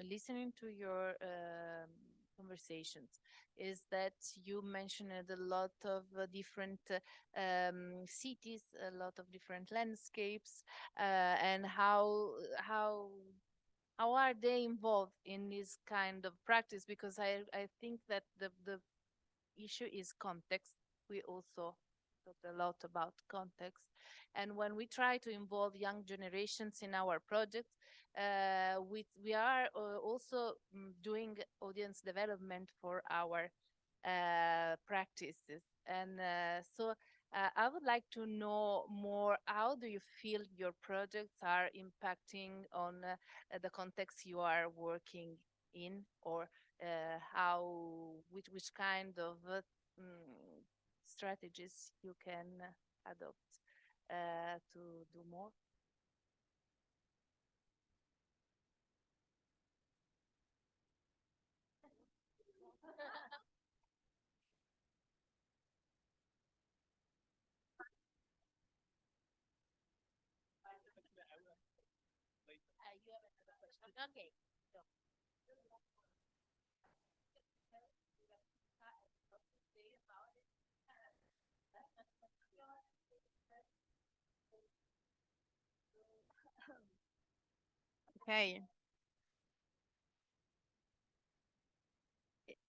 listening to your conversations is that you mentioned a lot of different cities, a lot of different landscapes, and how are they involved in this kind of practice? Because I think that the issue is context. We also talked a lot about context. And when we try to involve young generations in our projects, we are also doing audience development for our practices. And so I would like to know more, how do you feel your projects are impacting on the context you are working in, or which kind of strategies you can adopt to do more? Okay. Okay.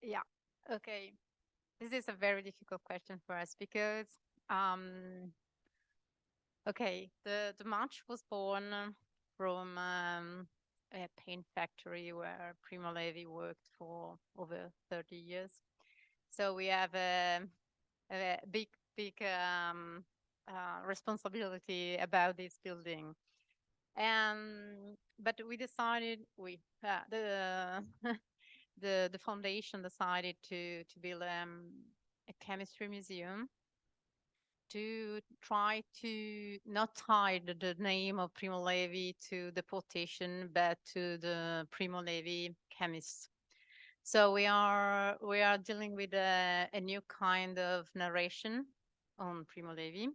Yeah. Okay. This is a very difficult question for us because, okay, the march was born from a paint factory where Primo Levi worked for over 30 years. So we have a big responsibility about this building. But we decided, the foundation decided to build a chemistry museum to try to not tie the name of Primo Levi to the quotation, but to the Primo Levi chemist. So we are dealing with a new kind of narration on Primo Levi.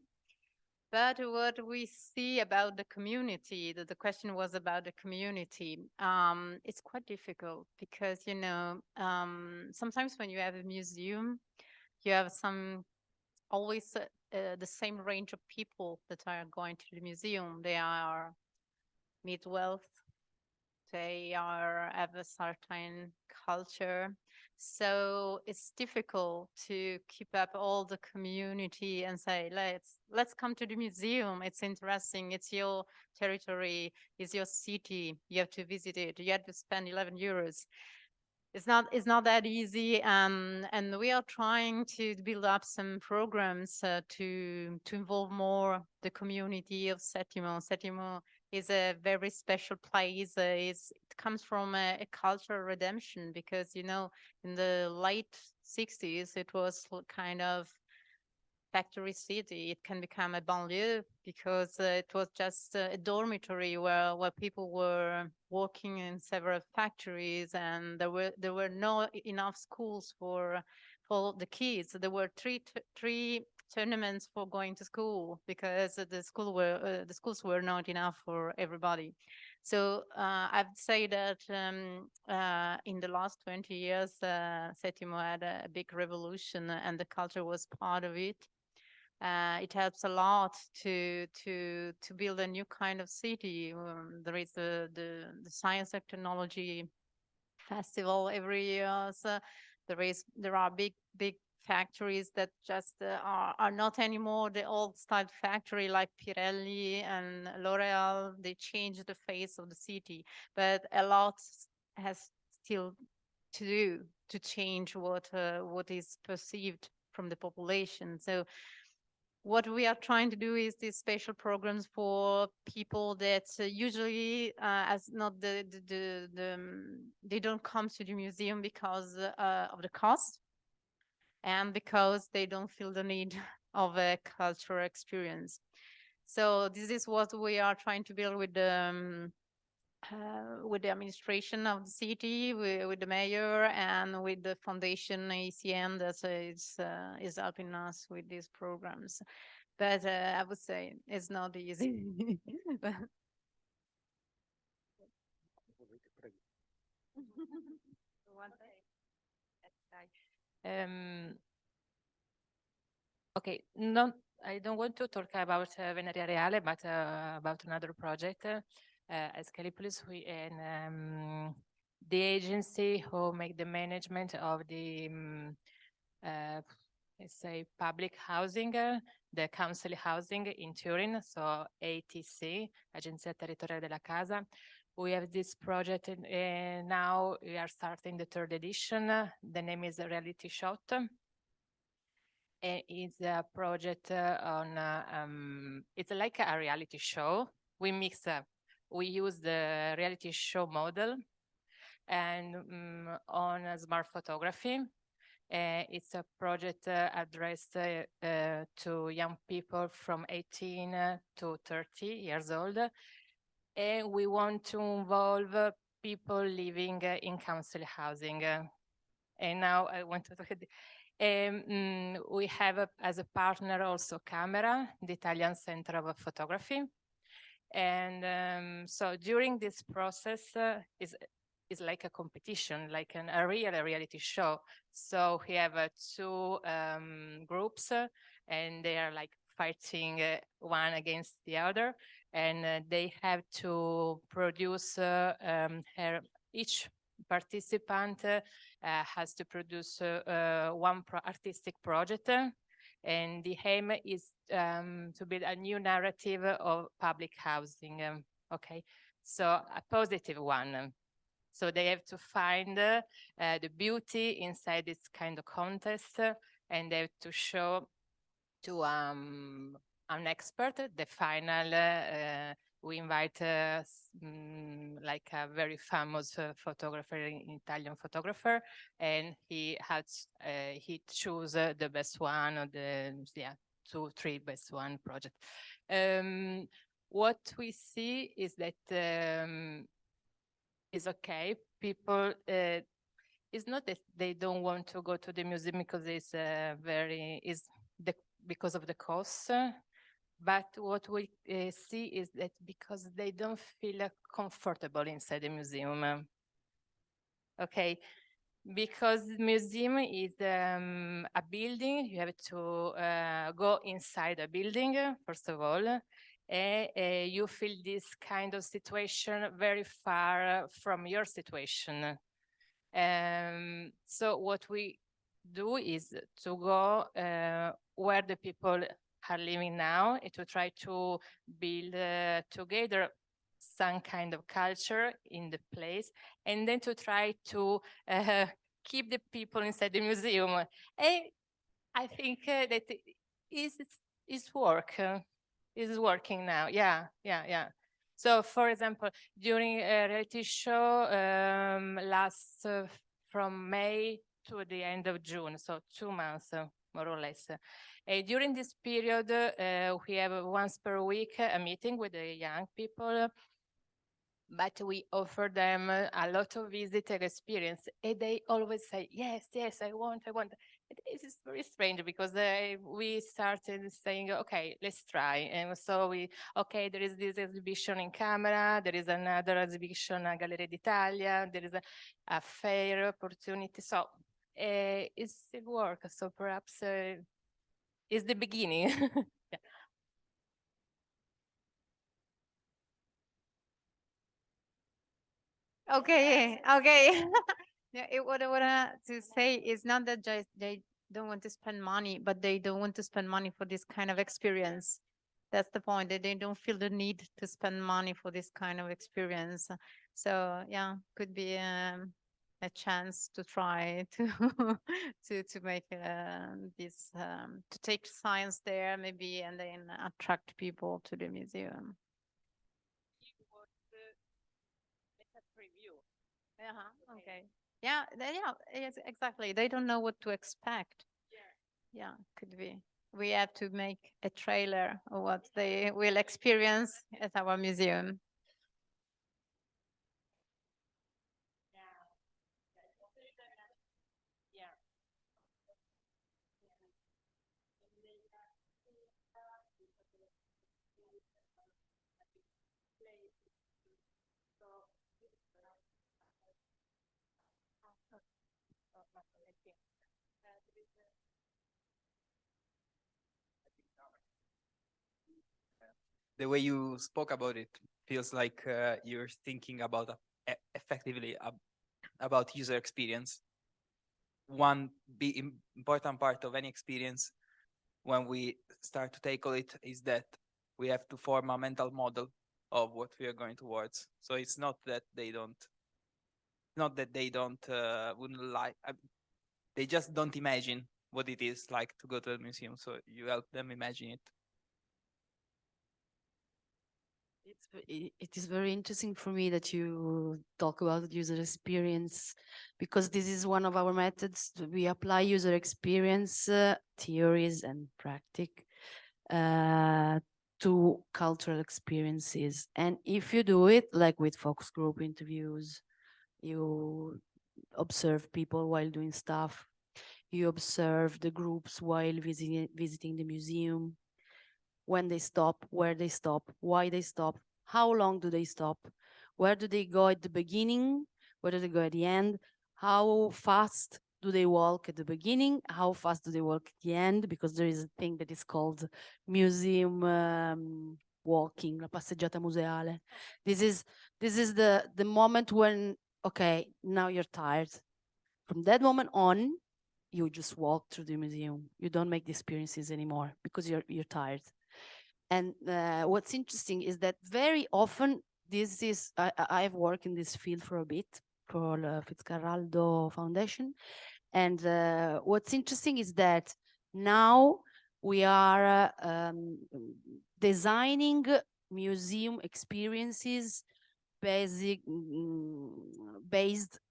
But what we see about the community, the question was about the community. It's quite difficult because, you know, sometimes when you have a museum, you have always the same range of people that are going to the museum. They are mid-wealth, they have a certain culture. So it's difficult to keep up all the community and say, let's come to the museum. It's interesting. It's your territory. It's your city. You have to visit it. You have to spend 11 euros. It's not that easy. And we are trying to build up some programs to involve more the community of 𝗏𝗏. 𝗏𝗏 is a very special place. It comes from a cultural redemption because, you know, in the late 60s, it was kind of factory city. It can become a banlieue because it was just a dormitory where people were working in several factories, and there were not enough schools for the kids. There were three tournaments for going to school because the schools were not enough for everybody. So I'd say that in the last 20 years, 𝗏𝗏 had a big revolution, and the culture was part of it. It helps a lot to build a new kind of city. There is the Science and Technology Festival every year. So there are big factories that just are not anymore the old style factory like Pirelli and L'Oreal. They changed the face of the city, but a lot has still to do to change what is perceived from the population. So what we are trying to do is these special programs for people that usually as not they don't come to the museum because of the cost and because they don't feel the need of a cultural experience. So this is what we are trying to build with the administration of the city, with the mayor, and with the foundation ACM that is helping us with these programs. But I would say it's not easy. Okay, I don't want to talk about Venaria Reale, but about another project. As Callipolis, and the agency who make the management of the, let's say, public housing, the council housing in Turin, so ATC, Agenzia Territoriale della Casa. We have this project, and now we are starting the third edition. The name is Reality Shot. It's a project on, it's like a reality show. We use the reality show model and on smart photography. It's a project addressed to young people from 18 to 30 years old. And we want to involve people living in council housing. And now I want to talk we have as a partner also Camera, the Italian Center of Photography. And so during this process is like a competition, like a real reality show. So we have two groups and they are like fighting one against the other. And they have to produce each participant has to produce one artistic project, and the aim is to build a new narrative of public housing. Okay, so a positive one. So they have to find the beauty inside this kind of contest, and they have to show to an expert the final. We invite like a very famous photographer, Italian photographer, and he choose the best one, or the 2, 3 best one project. What we see is that is okay. People, it's not that they don't want to go to the museum because it's because of the cost. But what we see is that because they don't feel comfortable inside the museum. Okay, because the museum is a building, you have to go inside a building, first of all, and you feel this kind of situation very far from your situation. So what we do is to go where the people are living now, and to try to build together some kind of culture in the place, and then to try to keep the people inside the museum. And I think that is working now. Yeah. So, for example, during a reality show lasts from May to the end of June, so 2 months, more or less. During this period, we have once per week a meeting with the young people, but we offer them a lot of visitor experience, and they always say, yes, I want. This is very strange because we started saying, okay, let's try. And so there is this exhibition in Camera, there is another exhibition at Galleria d'Italia, there is a fair opportunity. So it still works. So perhaps it's the beginning. Yeah. Okay. Yeah, what I want to say is not that they don't want to spend money, but they don't want to spend money for this kind of experience. That's the point, that they don't feel the need to spend money for this kind of experience. So yeah, could be a a chance to try to to make this to take science there maybe and then attract people to the museum. Okay. Yeah, yes, exactly. They don't know what to expect. Yeah, could be. We have to make a trailer of what they will experience at our museum. The way you spoke about it feels like you're thinking about effectively about user experience. One important part of any experience when we start to tackle it is that we have to form a mental model of what we are going towards. So it's not that they don't, wouldn't like, they just don't imagine what it is like to go to a museum. So you help them imagine it. It is very interesting for me that you talk about user experience, because this is one of our methods. We apply user experience theories and practice to cultural experiences. And if you do it like with focus group interviews, you observe people while doing stuff, you observe the groups while visiting the museum, when they stop, where they stop, why they stop, how long do they stop, where do they go at the beginning, where do they go at the end, how fast do they walk at the beginning, how fast do they walk at the end, because there is a thing that is called museum walking, la passeggiata museale. This is the moment when, okay, now you're tired. From that moment on, you just walk through the museum. You don't make the experiences anymore because you're tired. And what's interesting is that very often this is, I've worked in this field for a bit for the 𝗀𝗃𝗏𝗏 Foundation. And what's interesting is that now we are designing museum experiences based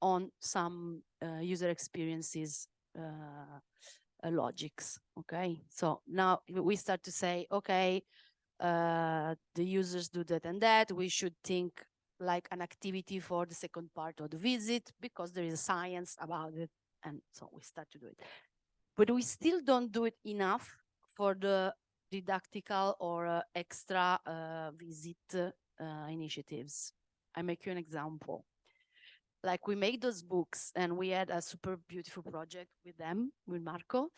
on some user experiences logics. Okay, so now we start to say, okay, the users do that and that, we should think like an activity for the second part of the visit because there is a science about it, and so we start to do it. But we still don't do it enough for the didactical or extra visit initiatives. I make you an example. Like we made those books and we had a super beautiful project with them, with Marco,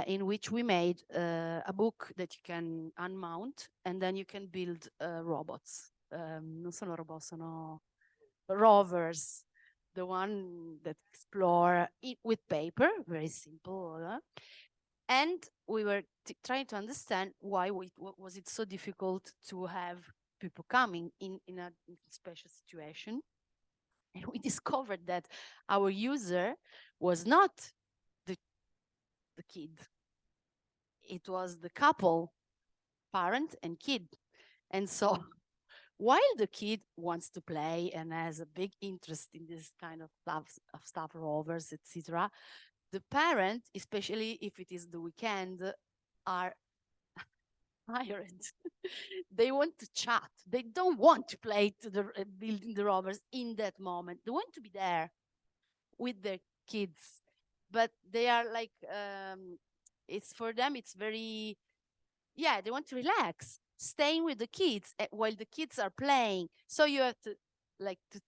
in which we made a book that you can unmount and then you can build robots. Non sono robot, sono rovers, the one that explore it with paper, very simple. And we were trying to understand why was it so difficult to have people coming in a special situation. And we discovered that our user was not the kid. It was the couple, parent and kid. And so while the kid wants to play and has a big interest in this kind of stuff, rovers, etc., the parent, especially if it is the weekend, are tired. They want to chat. They don't want to play to the building the rovers in that moment. They want to be there with their kids, but they are like, it's for them, it's very, yeah, they want to relax, staying with the kids while the kids are playing. So you have to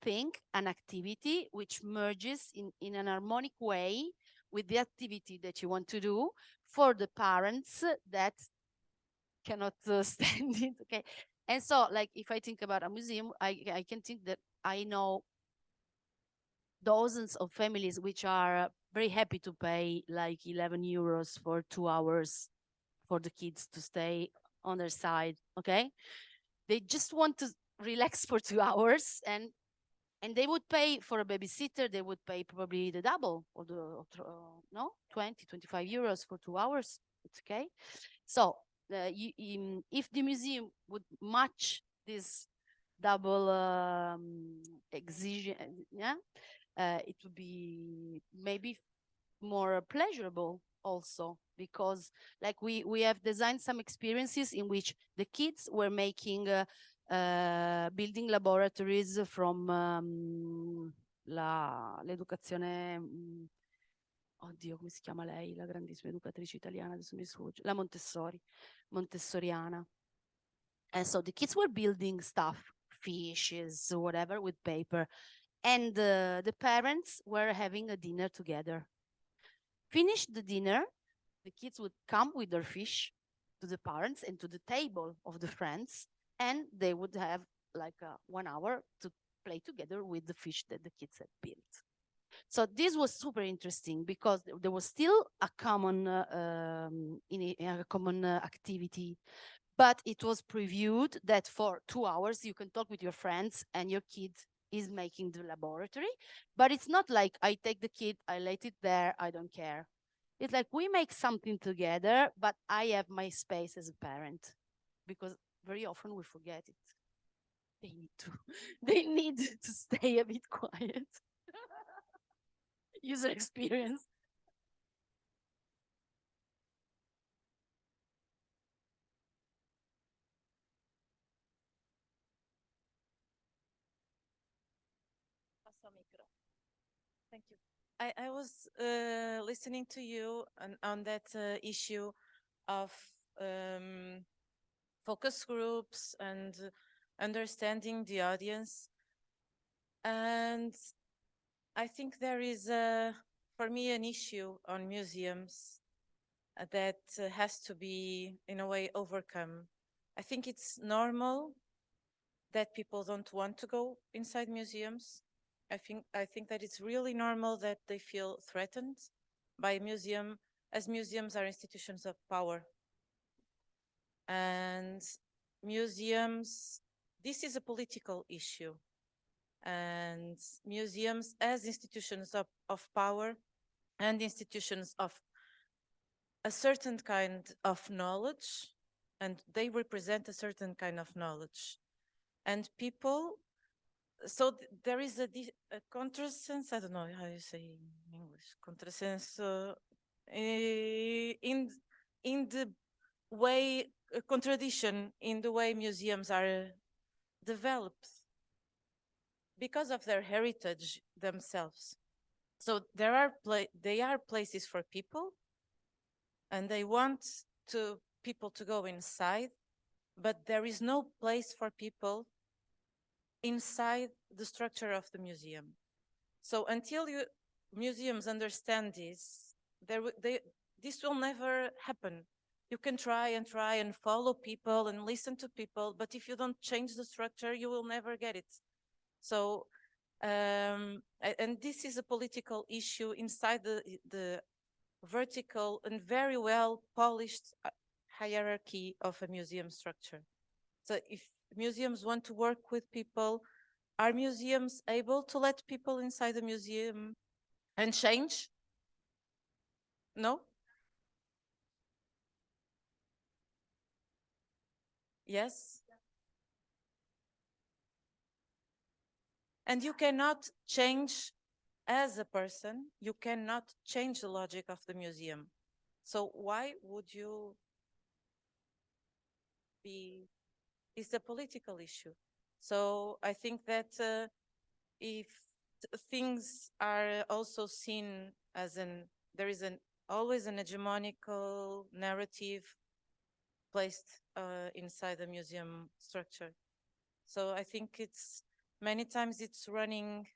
think an activity which merges in an harmonic way with the activity that you want to do for the parents that cannot stand it. Okay, and so like if I think about a museum, I can think that I know dozens of families which are very happy to pay like 11 euros for 2 hours for the kids to stay on their side. Okay, they just want to relax for 2 hours and And they would pay for a babysitter, they would pay probably the double or no, 20, 25 euros for 2 hours. It's okay. So if the museum would match this double exigence, yeah, it would be maybe more pleasurable also, because like we have designed some experiences in which the kids were making building laboratories from l'educazione, oddio, come si chiama lei, la grandissima educatrice italiana, adesso mi sfugge, la Montessoriana. And so the kids were building stuff, fishes, whatever, with paper. And the parents were having a dinner together. Finish the dinner, the kids would come with their fish to the parents and to the table of the friends, and they would have like 1 hour to play together with the fish that the kids had built. So this was super interesting because there was still a common activity, but it was previewed that for 2 hours you can talk with your friends and your kid is making the laboratory. But it's not like I take the kid, I let it there, I don't care. It's like we make something together, but I have my space as a parent, because very often we forget it. They need to stay a bit quiet. User experience. Thank you. I was listening to you on that issue of focus groups and understanding the audience. And I think there is, for me, an issue on museums that has to be, in a way, overcome. I think it's normal that people don't want to go inside museums. I think that it's really normal that they feel threatened by a museum, as museums are institutions of power. And museums, this is a political issue. And museums as institutions of power and institutions of a certain kind of knowledge, and they represent a certain kind of knowledge. And people, so there is a contrasense, I don't know how you say in English, contrasense in the way, a contradiction in the way museums are developed because of their heritage themselves. So they are places for people, and they want people to go inside, but there is no place for people inside the structure of the museum. So until museums understand this, this will never happen. You can try and follow people and listen to people, but if you don't change the structure, you will never get it. So, and this is a political issue inside the vertical and very well polished hierarchy of a museum structure. So if museums want to work with people, are museums able to let people inside the museum and change? No? Yes? And you cannot change as a person, you cannot change the logic of the museum. So why would you be, it's a political issue. So I think that if things are also seen as there is always an hegemonical narrative placed inside the museum structure. So I think it's, many times it's running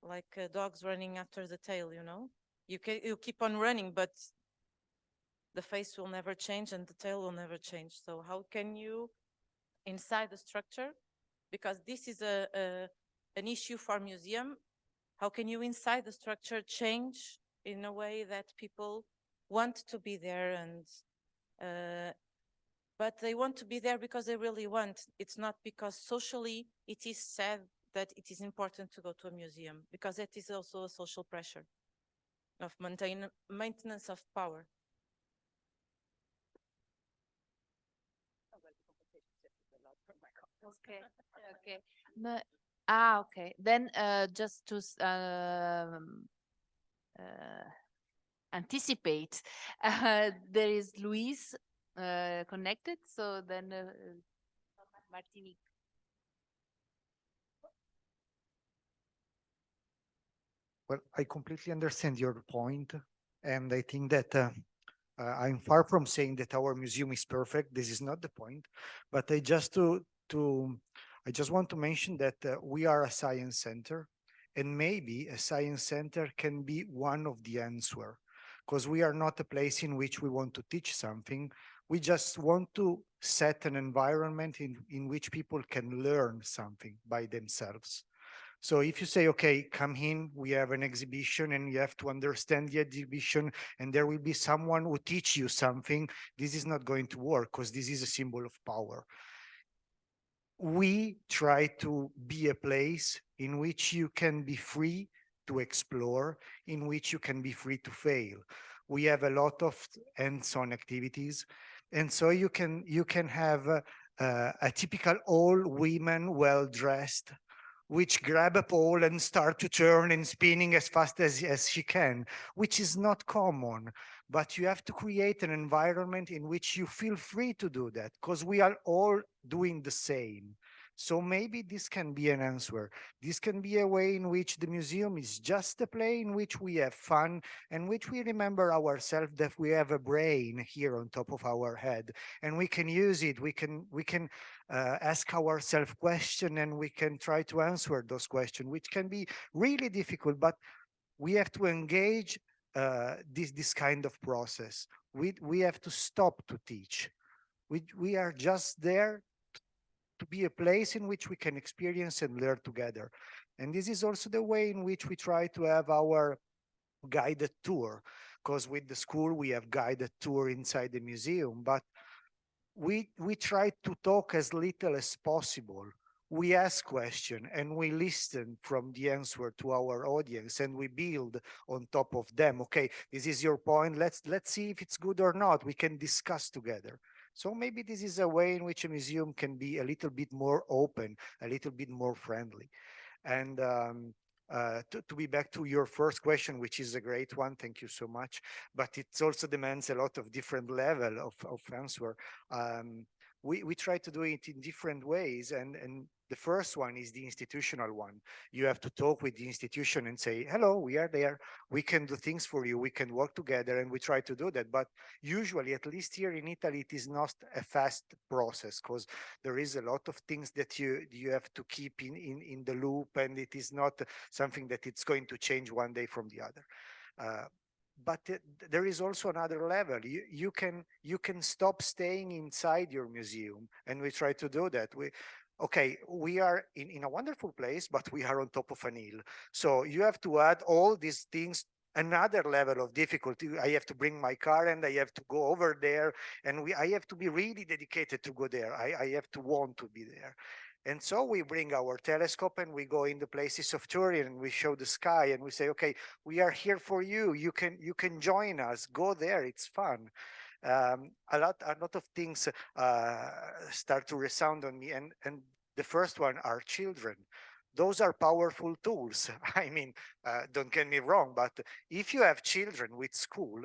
like dogs running after the tail, you know? You keep on running, but the face will never change and the tail will never change. So how can you, inside the structure, because this is an issue for museum, how can you inside the structure change in a way that people want to be there, and but they want to be there because they really want. It's not because socially it is said that it is important to go to a museum, because that is also a social pressure of maintenance of power. Okay, okay. Okay. Then just to anticipate, there is Luis connected. So then Martinique. Well, I completely understand your point, and I think that I'm far from saying that our museum is perfect. This is not the point, but I just want to mention that we are a science center, and maybe a science center can be one of the answer, because we are not a place in which we want to teach something. We just want to set an environment in which people can learn something by themselves. So if you say, okay, come in, we have an exhibition and you have to understand the exhibition and there will be someone who teach you something, this is not going to work because this is a symbol of power. We try to be a place in which you can be free to explore, in which you can be free to fail. We have a lot of hands-on activities. And so you can have a typical all women well-dressed, which grab a pole and start to turn and spinning as fast as she can, which is not common. But you have to create an environment in which you feel free to do that, because we are all doing the same. So maybe this can be an answer. This can be a way in which the museum is just a place in which we have fun and which we remember ourselves that we have a brain here on top of our head and we can use it. We can ask ourselves questions and we can try to answer those questions, which can be really difficult, but we have to engage this kind of process. We have to stop to teach. We are just there to be a place in which we can experience and learn together. And this is also the way in which we try to have our guided tour, because with the school we have guided tour inside the museum, but we try to talk as little as possible. We ask questions and we listen from the answer to our audience and we build on top of them. Okay, this is your point. Let's see if it's good or not. We can discuss together. So maybe this is a way in which a museum can be a little bit more open, a little bit more friendly. And to be back to your first question, which is a great one, thank you so much, but it also demands a lot of different level of answer. We try to do it in different ways, and the first one is the institutional one. You have to talk with the institution and say, hello, we are there, we can do things for you, we can work together, and we try to do that. But usually, at least here in Italy, it is not a fast process, because there is a lot of things that you have to keep in the loop, and it is not something that it's going to change one day from the other. But there is also another level. You can stop staying inside your museum, and we try to do that. We are in a wonderful place, but we are on top of an hill. So you have to add all these things, another level of difficulty. I have to bring my car and I have to go over there, and I have to be really dedicated to go there. I have to want to be there. And so we bring our telescope and we go in the places of Turin and we show the sky and we say, okay, we are here for you. You can join us. Go there. It's fun. A lot of things start to resound on me, and the first one are children. Those are powerful tools. I mean, don't get me wrong, but if you have children with school,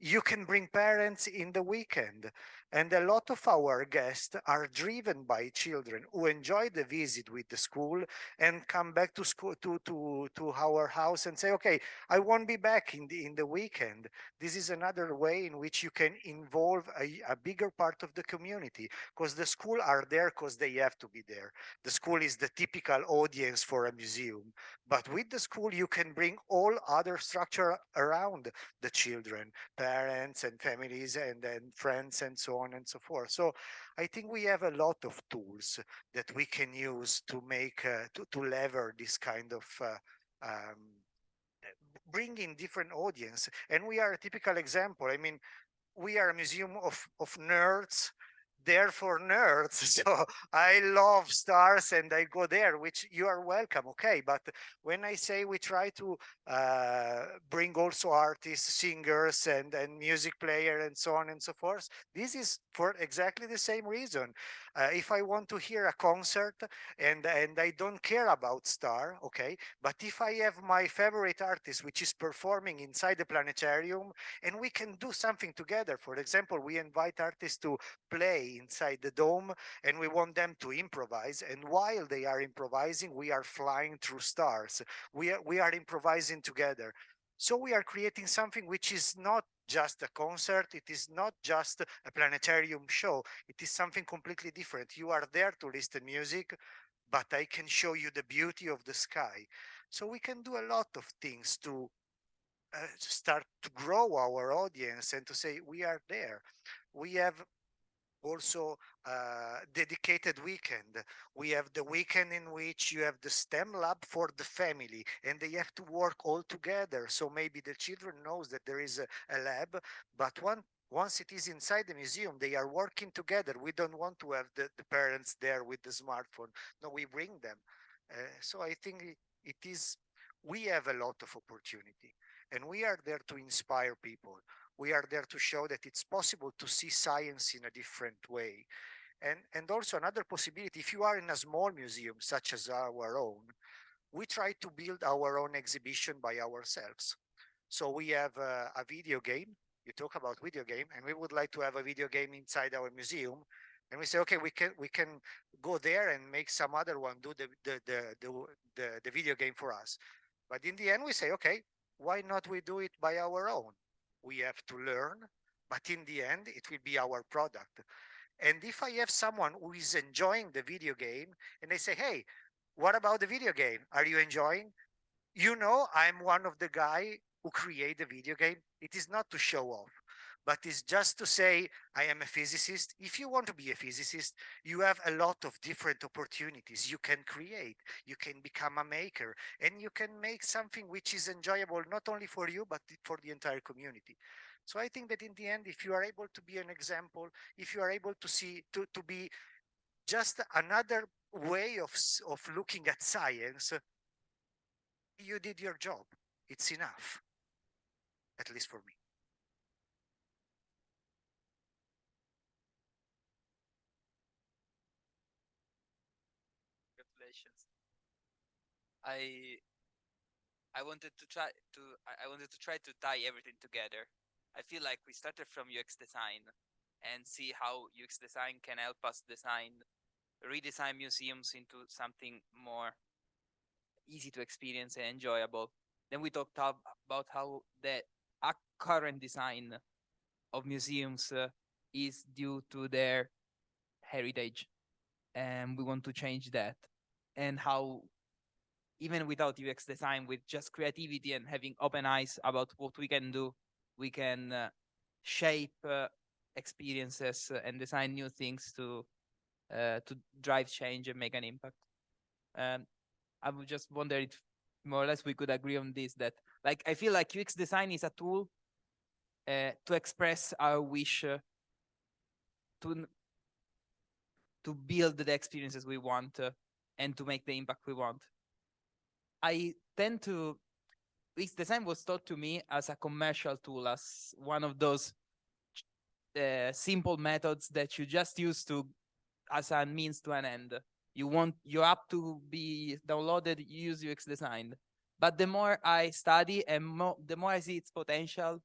you can bring parents in the weekend. And a lot of our guests are driven by children who enjoy the visit with the school and come back to school to our house and say, okay, I won't be back in the weekend. This is another way in which you can involve a bigger part of the community, because the school are there because they have to be there. The school is the typical audience for a museum, but with the school you can bring all other structure around the children, parents and families and then friends and so on and so forth. So I think we have a lot of tools that we can use to make to lever this kind of bring in different audience. And we are a typical example. I mean, we are a museum of nerds there for nerds. So I love stars and I go there, which you are welcome. Okay. But when I say we try to bring also artists, singers and music player and so on and so forth, this is for exactly the same reason. If I want to hear a concert and I don't care about star, okay, but if I have my favorite artist which is performing inside the planetarium and we can do something together. For example, we invite artists to play inside the dome and we want them to improvise, and while they are improvising we are flying through stars. We are improvising together. So we are creating something which is not just a concert, it is not just a planetarium show, it is something completely different. You are there to listen music, but I can show you the beauty of the sky. So we can do a lot of things to start to grow our audience and to say we are there. We have also dedicated weekend. We have the weekend in which you have the STEM lab for the family and they have to work all together. So maybe the children knows that there is a lab, but once it is inside the museum, they are working together. We don't want to have the parents there with the smartphone. No, we bring them. So I think we have a lot of opportunity and we are there to inspire people. We are there to show that it's possible to see science in a different way. And also another possibility, if you are in a small museum such as our own, we try to build our own exhibition by ourselves. So we have a video game. You talk about video game, and we would like to have a video game inside our museum. And we say, okay, we can go there and make some other one do the video game for us. But in the end, we say, okay, why not we do it by our own? We have to learn, but in the end, it will be our product. And if I have someone who is enjoying the video game and they say, hey, what about the video game? Are you enjoying? You know, I'm one of the guy who create the video game. It is not to show off, but it's just to say, I am a physicist. If you want to be a physicist, you have a lot of different opportunities. You can create, you can become a maker, and you can make something which is enjoyable, not only for you, but for the entire community. So I think that in the end, if you are able to be an example, if you are able to see, to be just another way of looking at science, you did your job. It's enough, at least for me. Congratulations. I wanted to try to tie everything together. I feel like we started from UX design and see how UX design can help us redesign museums into something more easy to experience and enjoyable. Then we talked about how the current design of museums is due to their heritage, and we want to change that. And how even without UX design, with just creativity and having open eyes about what we can do, we can shape experiences and design new things to drive change and make an impact. I would just wonder if more or less we could agree on this, that like I feel like UX design is a tool to express our wish to build the experiences we want and to make the impact we want. UX design was taught to me as a commercial tool, as one of those simple methods that you just use as a means to an end. You want your app to be downloaded, you use UX design. But the more I study and the more I see its potential,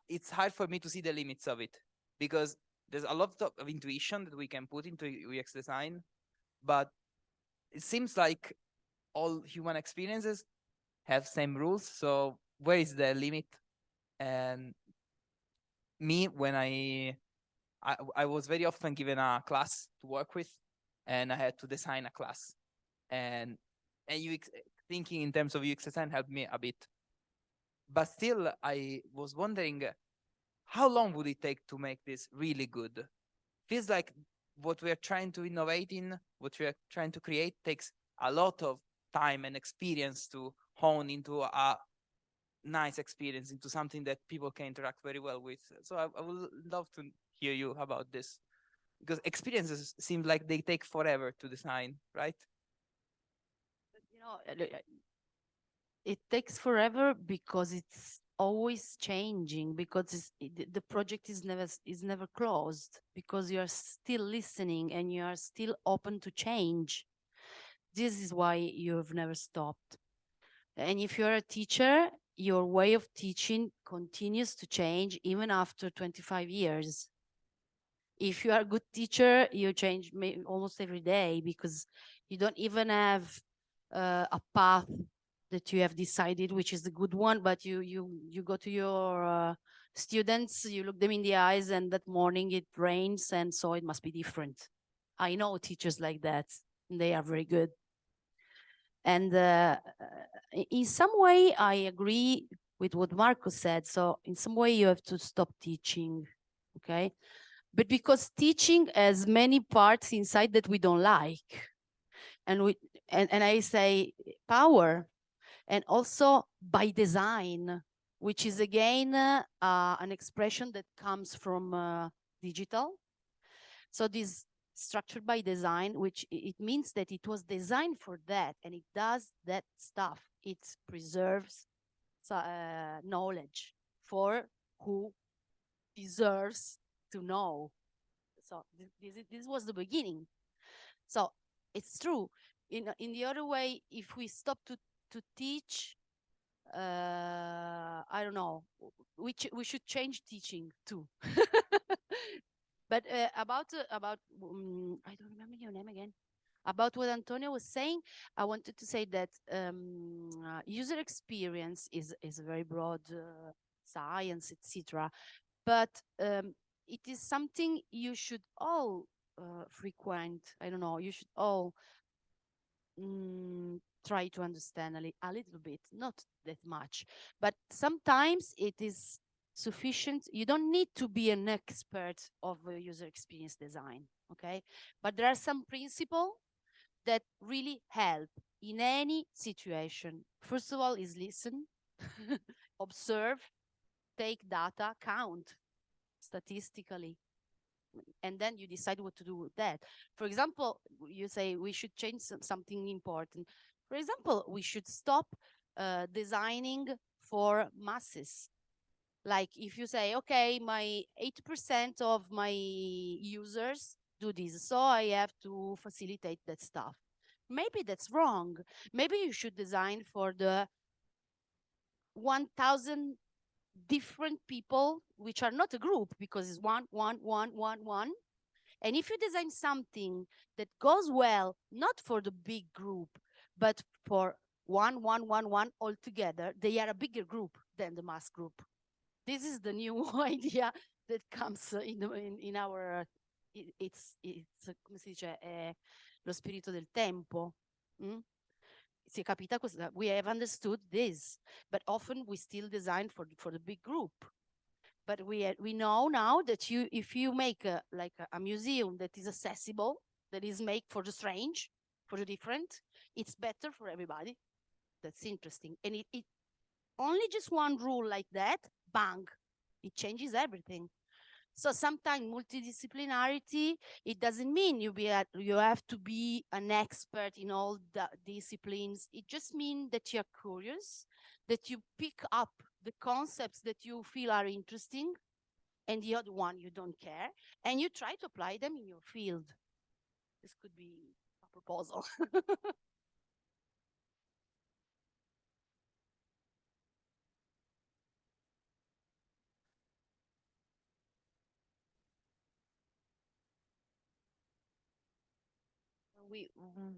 it's hard for me to see the limits of it, because there's a lot of intuition that we can put into UX design, but it seems like all human experiences have same rules. So where is the limit? And me, when I was very often given a class to work with, and I had to design a class, and UX thinking in terms of UX design helped me a bit. But still, I was wondering, how long would it take to make this really good? Feels like what we are trying to innovate in, what we are trying to create, takes a lot of time and experience to hone into a nice experience, into something that people can interact very well with. So I would love to hear you about this. Because experiences seem like they take forever to design, right? You know, it takes forever because it's always changing, because the project is never closed, because you are still listening and you are still open to change. This is why you've never stopped. And if you're a teacher, your way of teaching continues to change even after 25 years. If you are a good teacher, you change almost every day, because you don't even have a path that you have decided which is the good one, but you go to your students, you look them in the eyes, and that morning it rains, and so it must be different. I know teachers like that, and they are very good. And in some way, I agree with what Marco said. So in some way, you have to stop teaching, okay? But because teaching has many parts inside that we don't like. And I say power, and also by design, which is again an expression that comes from digital. So this structured by design, which it means that it was designed for that, and it does that stuff. It preserves knowledge for who deserves to know. So this was the beginning. So it's true. In the other way, if we stop to teach, I don't know, we should change teaching too. But about I don't remember your name again. About what Antonio was saying, I wanted to say that user experience is a very broad science, etc. But it is something you should all frequent. I don't know. You should all try to understand a little bit, not that much, but sometimes it is sufficient. You don't need to be an expert of user experience design, okay? But there are some principles that really help in any situation. First of all is listen, observe, take data, count statistically, and then you decide what to do with that. For example, you say we should change something important. For example, we should stop designing for masses. Like if you say, okay, my 80% of my users do this, so I have to facilitate that stuff. Maybe that's wrong. Maybe you should design for the 1,000 different people, which are not a group, because it's one. And if you design something that goes well, not for the big group, but for one all together, they are a bigger group than the mass group. This is the new idea that comes in our, it's come si dice, lo spirito del tempo. Si è capita cosa? We have understood this, but often we still design for the big group. But we know now that if you make like a museum that is accessible, that is made for the strange, for the different, it's better for everybody. That's interesting. And it only just one rule like that, bang, it changes everything. So sometimes multidisciplinarity, it doesn't mean you have to be an expert in all the disciplines. It just means that you're curious, that you pick up the concepts that you feel are interesting, and the other one you don't care, and you try to apply them in your field. This could be a proposal.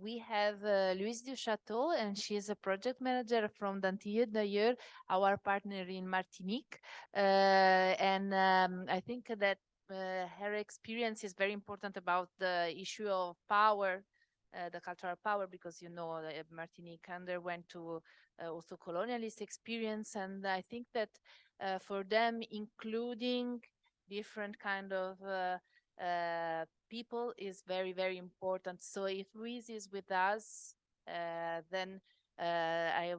We have Louise Duchateau, and she is a project manager from d'Antilleux d'ailleurs, our partner in Martinique. And I think that her experience is very important about the issue of power, the cultural power, because, you know, Martinique underwent to also colonialist experience. And I think that for them, including different kind of people is very, very important. So if Louise is with us, then I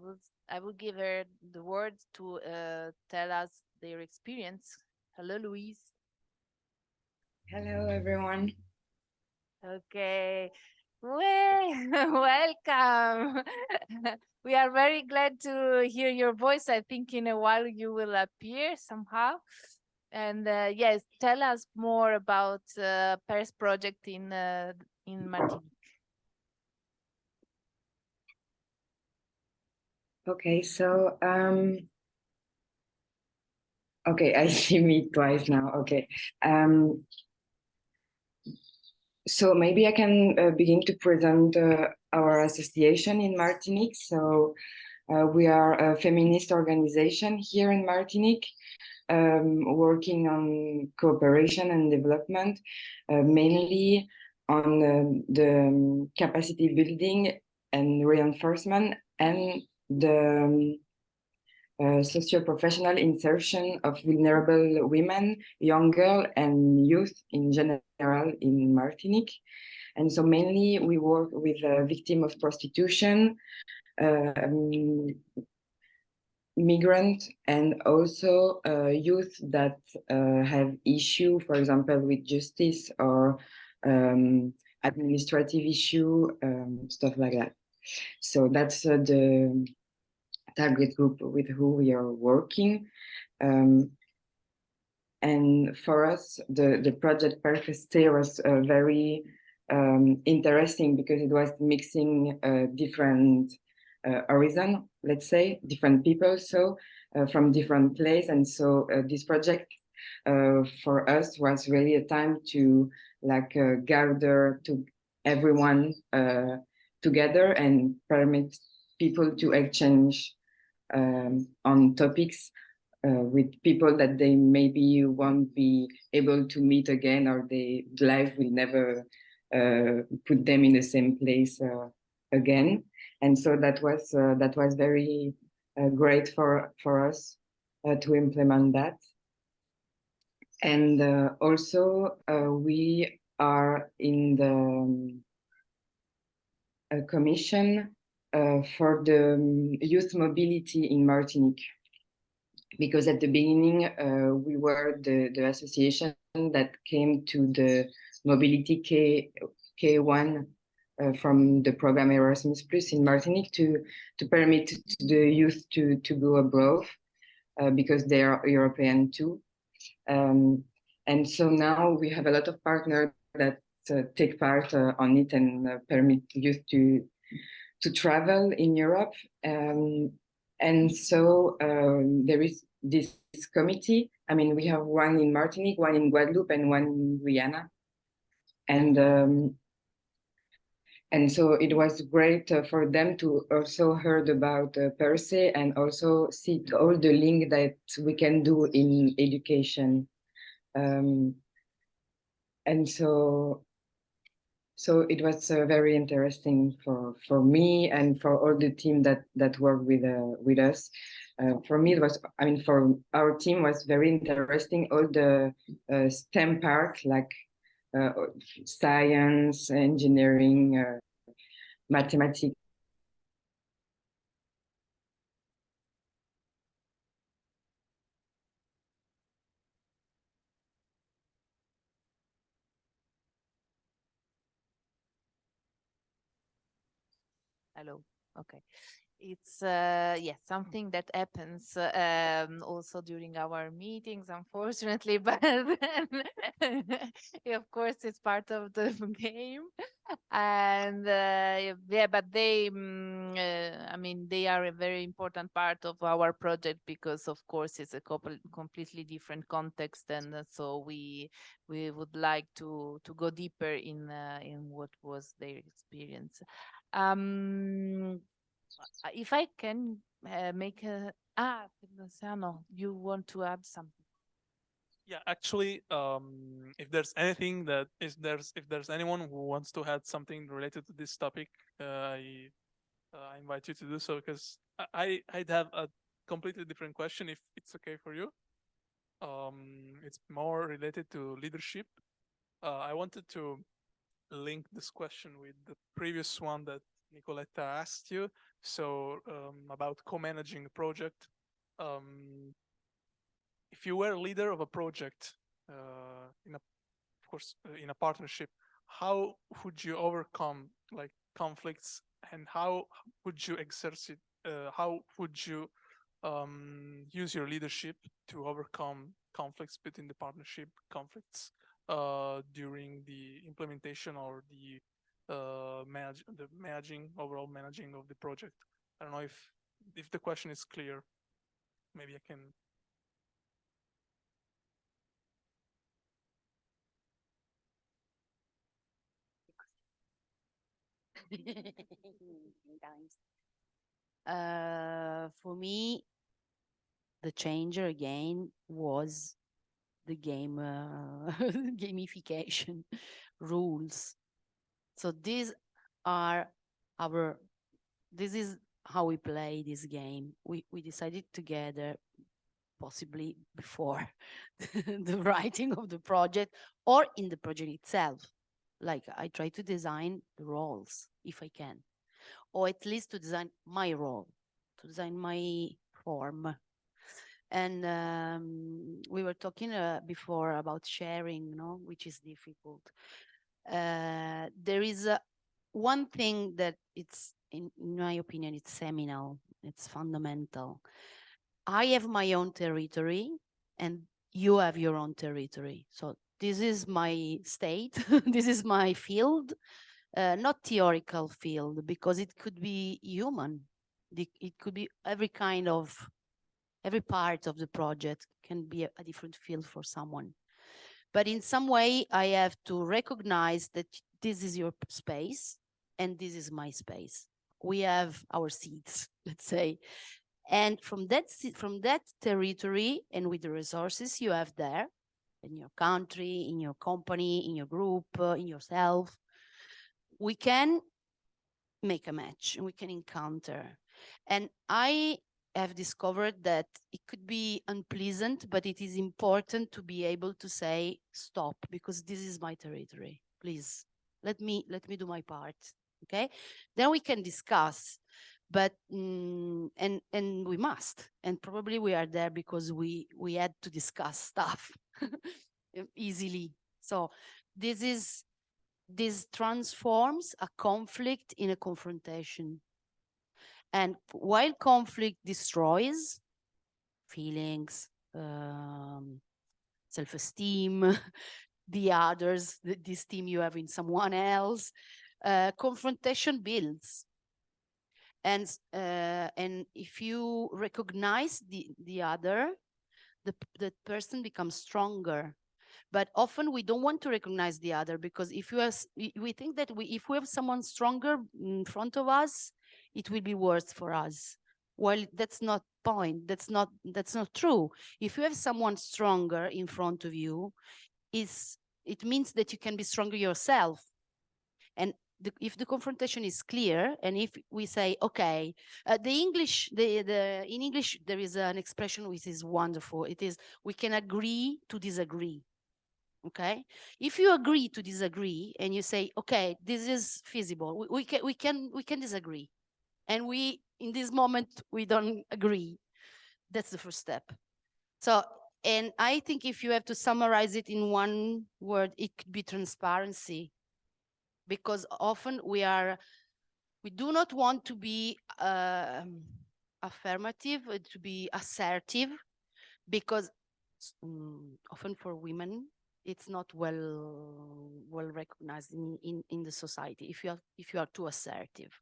will give her the word to tell us their experience. Hello, Louise. Hello, everyone. Okay. Well, welcome. We are very glad to hear your voice. I think in a while you will appear somehow. And yes, tell us more about PERSE project in Martinique. Okay, so okay, I see me twice now. Okay. So maybe I can begin to present our association in Martinique. So we are a feminist organization here in Martinique, working on cooperation and development, mainly on the capacity building and reinforcement and the socio-professional insertion of vulnerable women, young girls, and youth in general in Martinique. And so mainly we work with victims of prostitution, migrant, and also youth that have issue, for example, with justice or administrative issue, stuff like that. So that's the target group with who we are working. And for us, the project PERSE was very interesting because it was mixing different horizon, let's say, different people, so from different places. And so this project for us was really a time to like gather to everyone together and permit people to exchange on topics with people that they maybe won't be able to meet again, or life will never put them in the same place again. And so that was very great for us to implement that. And also we are in the commission for the youth mobility in Martinique, because at the beginning we were the association that came to the mobility K1 from the program Erasmus Plus in Martinique to permit the youth to go abroad because they are European too. And so now we have a lot of partners that take part on it and permit youth to travel in Europe. And so there is this committee. I mean, we have one in Martinique, one in Guadeloupe, and one in Guyana. And so it was great for them to also heard about PERSE and also see all the link that we can do in education. And so it was very interesting for me and for all the team that worked with us. For me, it was, I mean, for our team was very interesting. All the STEM part, like science, engineering, mathematics. Hello. Okay. It's something that happens also during our meetings, unfortunately, but of course it's part of the game. And yeah, but they I mean, they are a very important part of our project because of course it's a completely different context, and so we would like to go deeper in what was their experience. If I can make Luciano, you want to add something? Yeah, actually, if there's anything that if there's anyone who wants to add something related to this topic, I invite you to do so, because I'd have a completely different question if it's okay for you. It's more related to leadership. I wanted to link this question with the previous one that Nicoletta asked you. So about co-managing a project. If you were a leader of a project, of course, in a partnership, how would you overcome like conflicts, and how would you exercise? How would you use your leadership to overcome conflicts between the partnership, conflicts during the implementation or the overall managing of the project? I don't know if the question is clear. Maybe I can. For me, the changer again was the game gamification rules. So these are this is how we play this game. We decided together, possibly before the writing of the project or in the project itself. Like I try to design the roles if I can, or at least to design my role, to design my form. And we were talking before about sharing, which is difficult. There is one thing that it's, in my opinion, it's seminal, it's fundamental. I have my own territory and you have your own territory. So this is my state, this is my field, not theoretical field, because it could be human. It could be every part of the project can be a different field for someone. But in some way, I have to recognize that this is your space and this is my space. We have our seats, let's say. And from that territory and with the resources you have there, in your country, in your company, in your group, in yourself, we can make a match and we can encounter. And I have discovered that it could be unpleasant, but it is important to be able to say stop, because this is my territory. Please let me do my part. Okay, then we can discuss, but and we must, and probably we are there because we had to discuss stuff easily. So this transforms a conflict in a confrontation. And while conflict destroys feelings, self-esteem, the others, the esteem you have in someone else, confrontation builds. And if you recognize the other, the person becomes stronger. But often we don't want to recognize the other, because we think that if we have someone stronger in front of us, it will be worse for us. Well, that's not point. That's not true. If you have someone stronger in front of you, it means that you can be stronger yourself. And if the confrontation is clear, and if we say, okay, in English there is an expression which is wonderful. It is, we can agree to disagree. Okay, if you agree to disagree and you say, okay, this is feasible, we can disagree, and in this moment we don't agree. That's the first step. So, and I think if you have to summarize it in one word, it could be transparency, because often we do not want to be affirmative, to be assertive, because often for women it's not well recognized in the society if you are too assertive.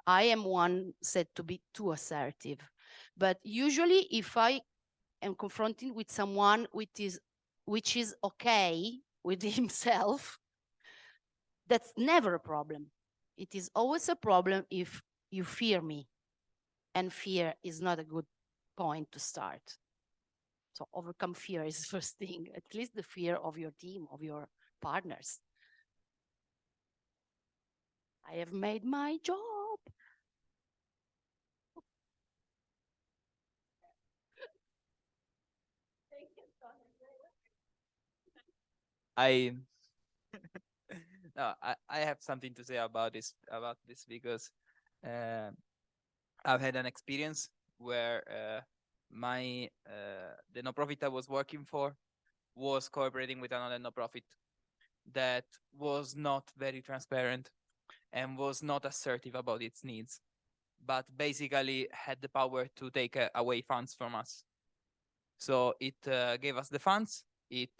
I am one said to be too assertive, but usually if I am confronting with someone which is okay with himself, that's never a problem. It is always a problem if you fear me, and fear is not a good point to start. So overcome fear is the first thing, at least the fear of your team, of your partners. I have made my job. I have something to say about this because I've had an experience where the nonprofit I was working for was cooperating with another nonprofit that was not very transparent and was not assertive about its needs, but basically had the power to take away funds from us. So it gave us the funds. It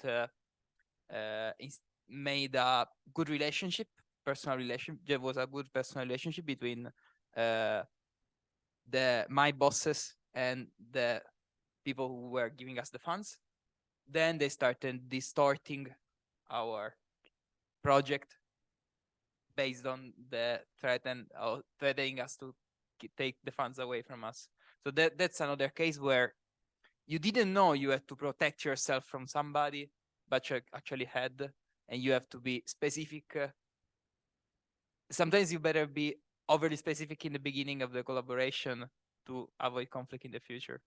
made a good relationship, personal relationship. There was a good personal relationship between my bosses and the people who were giving us the funds. Then they started distorting our project based on the threatening us to take the funds away from us. So that's another case where you didn't know you had to protect yourself from somebody, but you actually had, and you have to be specific. Sometimes you better be overly specific in the beginning of the collaboration to avoid conflict in the future.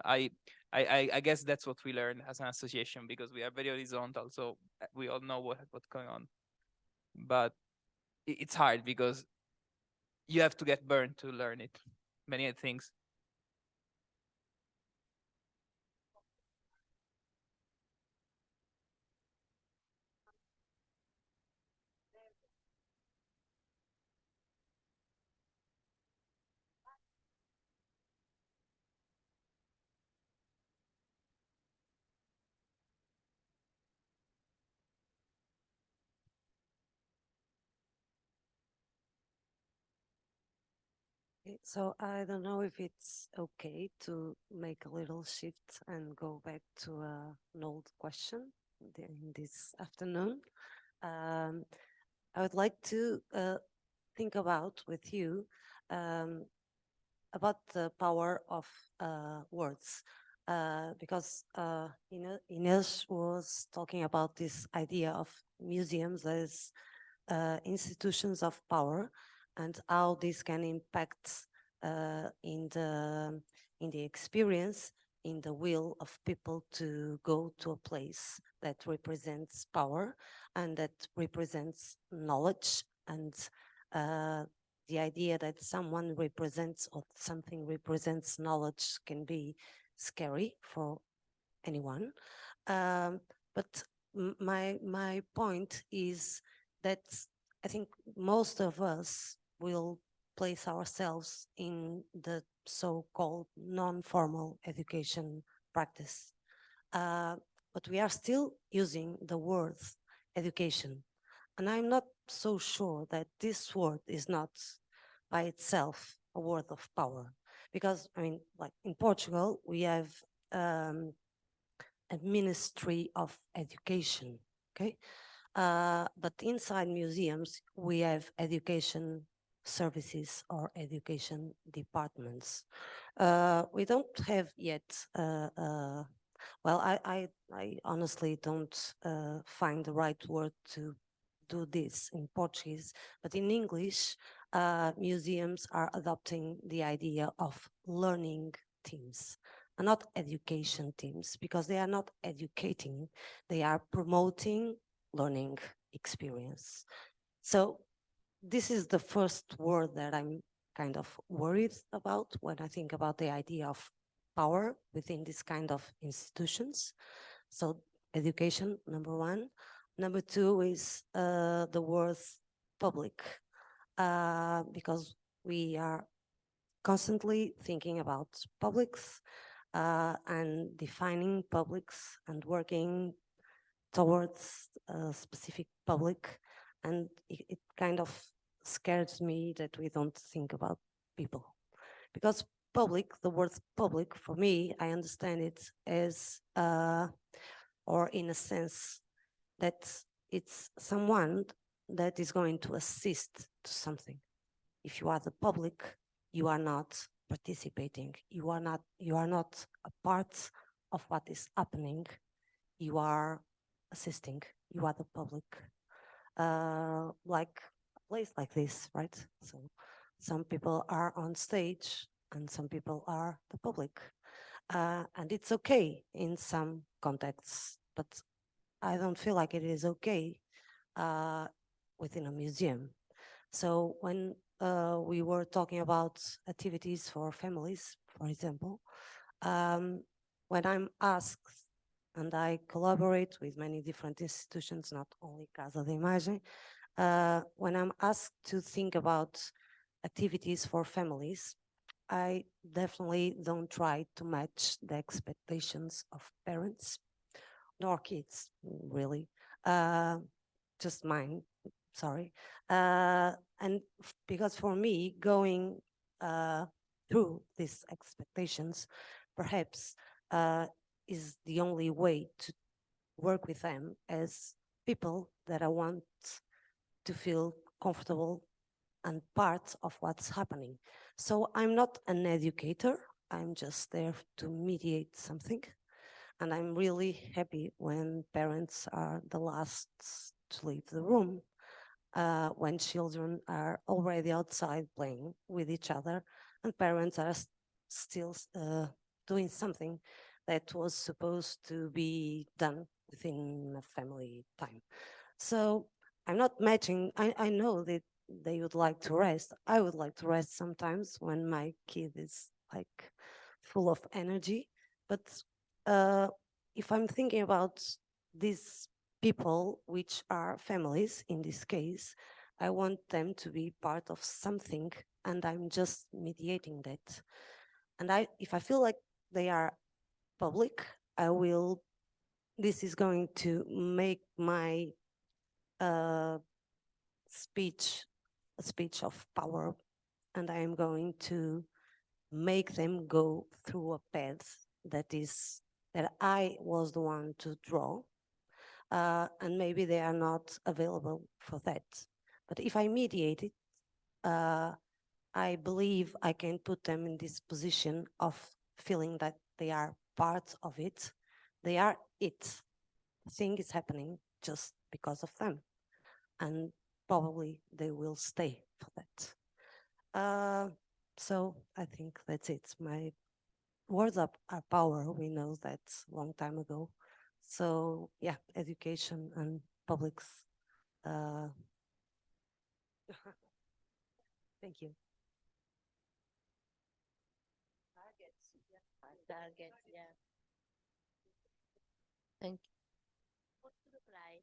I guess that's what we learned as an association, because we are very horizontal, so we all know what's going on. But it's hard because you have to get burned to learn it. Many things. So I don't know if it's okay to make a little shift and go back to an old question in this afternoon. I would like to think about with you about the power of words, because Ines was talking about this idea of museums as institutions of power, and how this can impact in the experience, in the will of people to go to a place that represents power and that represents knowledge, and the idea that someone represents or something represents knowledge can be scary for anyone. But my point is that I think most of us will place ourselves in the so-called non-formal education practice. But we are still using the word education. And I'm not so sure that this word is not by itself a word of power. Because, I mean, like in Portugal, we have a Ministry of Education, okay? But inside museums, we have education services or education departments. We don't have yet, well, I honestly don't find the right word to do this in Portuguese, but in English, museums are adopting the idea of learning teams, and not education teams, because they are not educating, they are promoting learning experience. So this is the first word that I'm kind of worried about when I think about the idea of power within this kind of institutions. So education, number one. Number two is the word public, because we are constantly thinking about publics and defining publics and working towards a specific public, and it kind of scares me that we don't think about people, because public, the word public, for me, I understand it as or in a sense that it's someone that is going to assist to something. If you are the public, you are not participating, you are not a part of what is happening, you are assisting, you are the public. Like a place like this, right? So some people are on stage and some people are the public. And it's okay in some contexts, but I don't feel like it is okay within a museum. So when we were talking about activities for families, for example, when I'm asked and I collaborate with many different institutions, not only Casa de Imagem. When I'm asked to think about activities for families, I definitely don't try to match the expectations of parents, nor kids, really, just mine, sorry. And because for me, going through these expectations, perhaps is the only way to work with them as people that I want to feel comfortable and part of what's happening. So I'm not an educator, I'm just there to mediate something. And I'm really happy when parents are the last to leave the room, when children are already outside playing with each other and parents are still doing something that was supposed to be done within a family time. So I'm not matching, I know that they would like to rest. I would like to rest sometimes when my kid is like full of energy. But if I'm thinking about these people, which are families in this case, I want them to be part of something, and I'm just mediating that. And if I feel like they are public, this is going to make my speech a speech of power, and I am going to make them go through a path that I was the one to draw, and maybe they are not available for that. But if I mediate it, I believe I can put them in this position of feeling that they are part of it. They are it. The thing is happening just because of them. And probably they will stay for that. So I think that's it. My words are power. We know that a long time ago. So yeah, education and publics. Thank you. Targets, yeah. Thank you. What's the reply?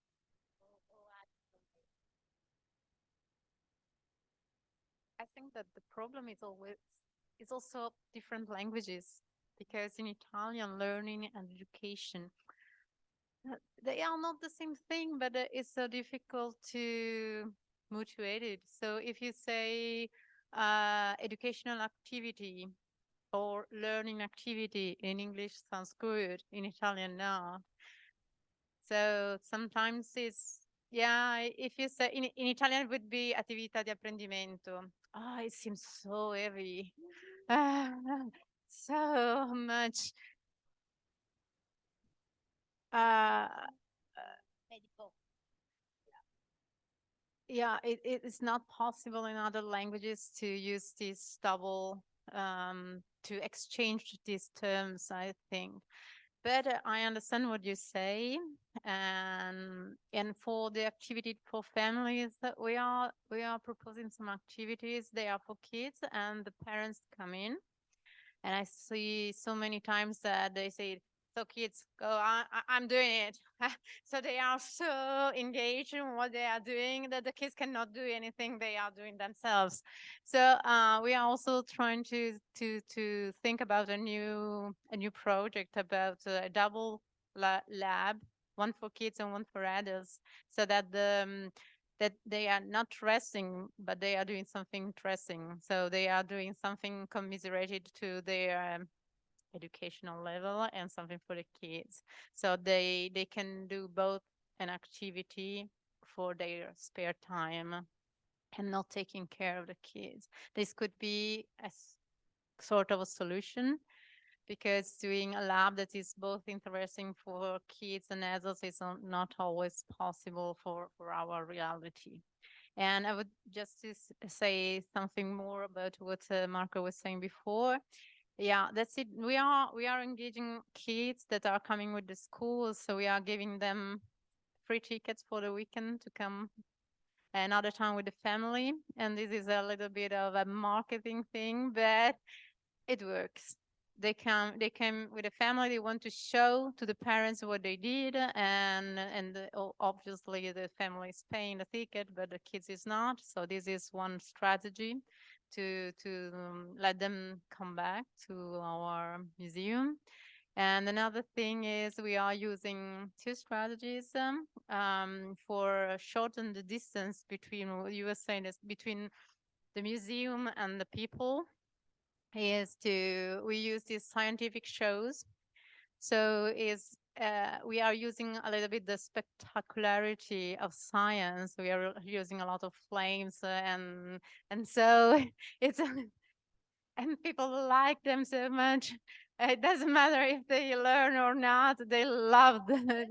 I think that the problem is also different languages, because in Italian, learning and education, they are not the same thing, but it's so difficult to motivate it. So if you say educational activity or learning activity in English sounds good, in Italian not. So sometimes it's, yeah, if you say in Italian it would be attività di apprendimento. Oh, it seems so heavy. So much. Yeah, it is not possible in other languages to use this double, to exchange these terms, I think. But I understand what you say, and for the activity for families, that we are proposing some activities. They are for kids, and the parents come in, and I see so many times that they say, "So kids, go! I'm doing it." So they are so engaged in what they are doing that the kids cannot do anything they are doing themselves. So we are also trying to think about a new project about a double lab, one for kids and one for adults, so that that they are not resting, but they are doing something interesting. So they are doing something commiserated to their educational level and something for the kids. So they can do both an activity for their spare time and not taking care of the kids. This could be a sort of a solution, because doing a lab that is both interesting for kids and adults is not always possible for our reality. And I would just say something more about what Marco was saying before. Yeah, that's it. We are engaging kids that are coming with the schools, so we are giving them free tickets for the weekend to come another time with the family. And this is a little bit of a marketing thing, but it works. they came with a family. They want to show to the parents what they did, and obviously the family is paying the ticket, but the kids is not. So this is one strategy to let them come back to our museum. And another thing is we are using two strategies for shorten the distance between what you were saying is between the museum and the people. We use these scientific shows. So we are using a little bit the spectacularity of science. We are using a lot of flames and so it's and people like them so much. It doesn't matter if they learn or not. They love the.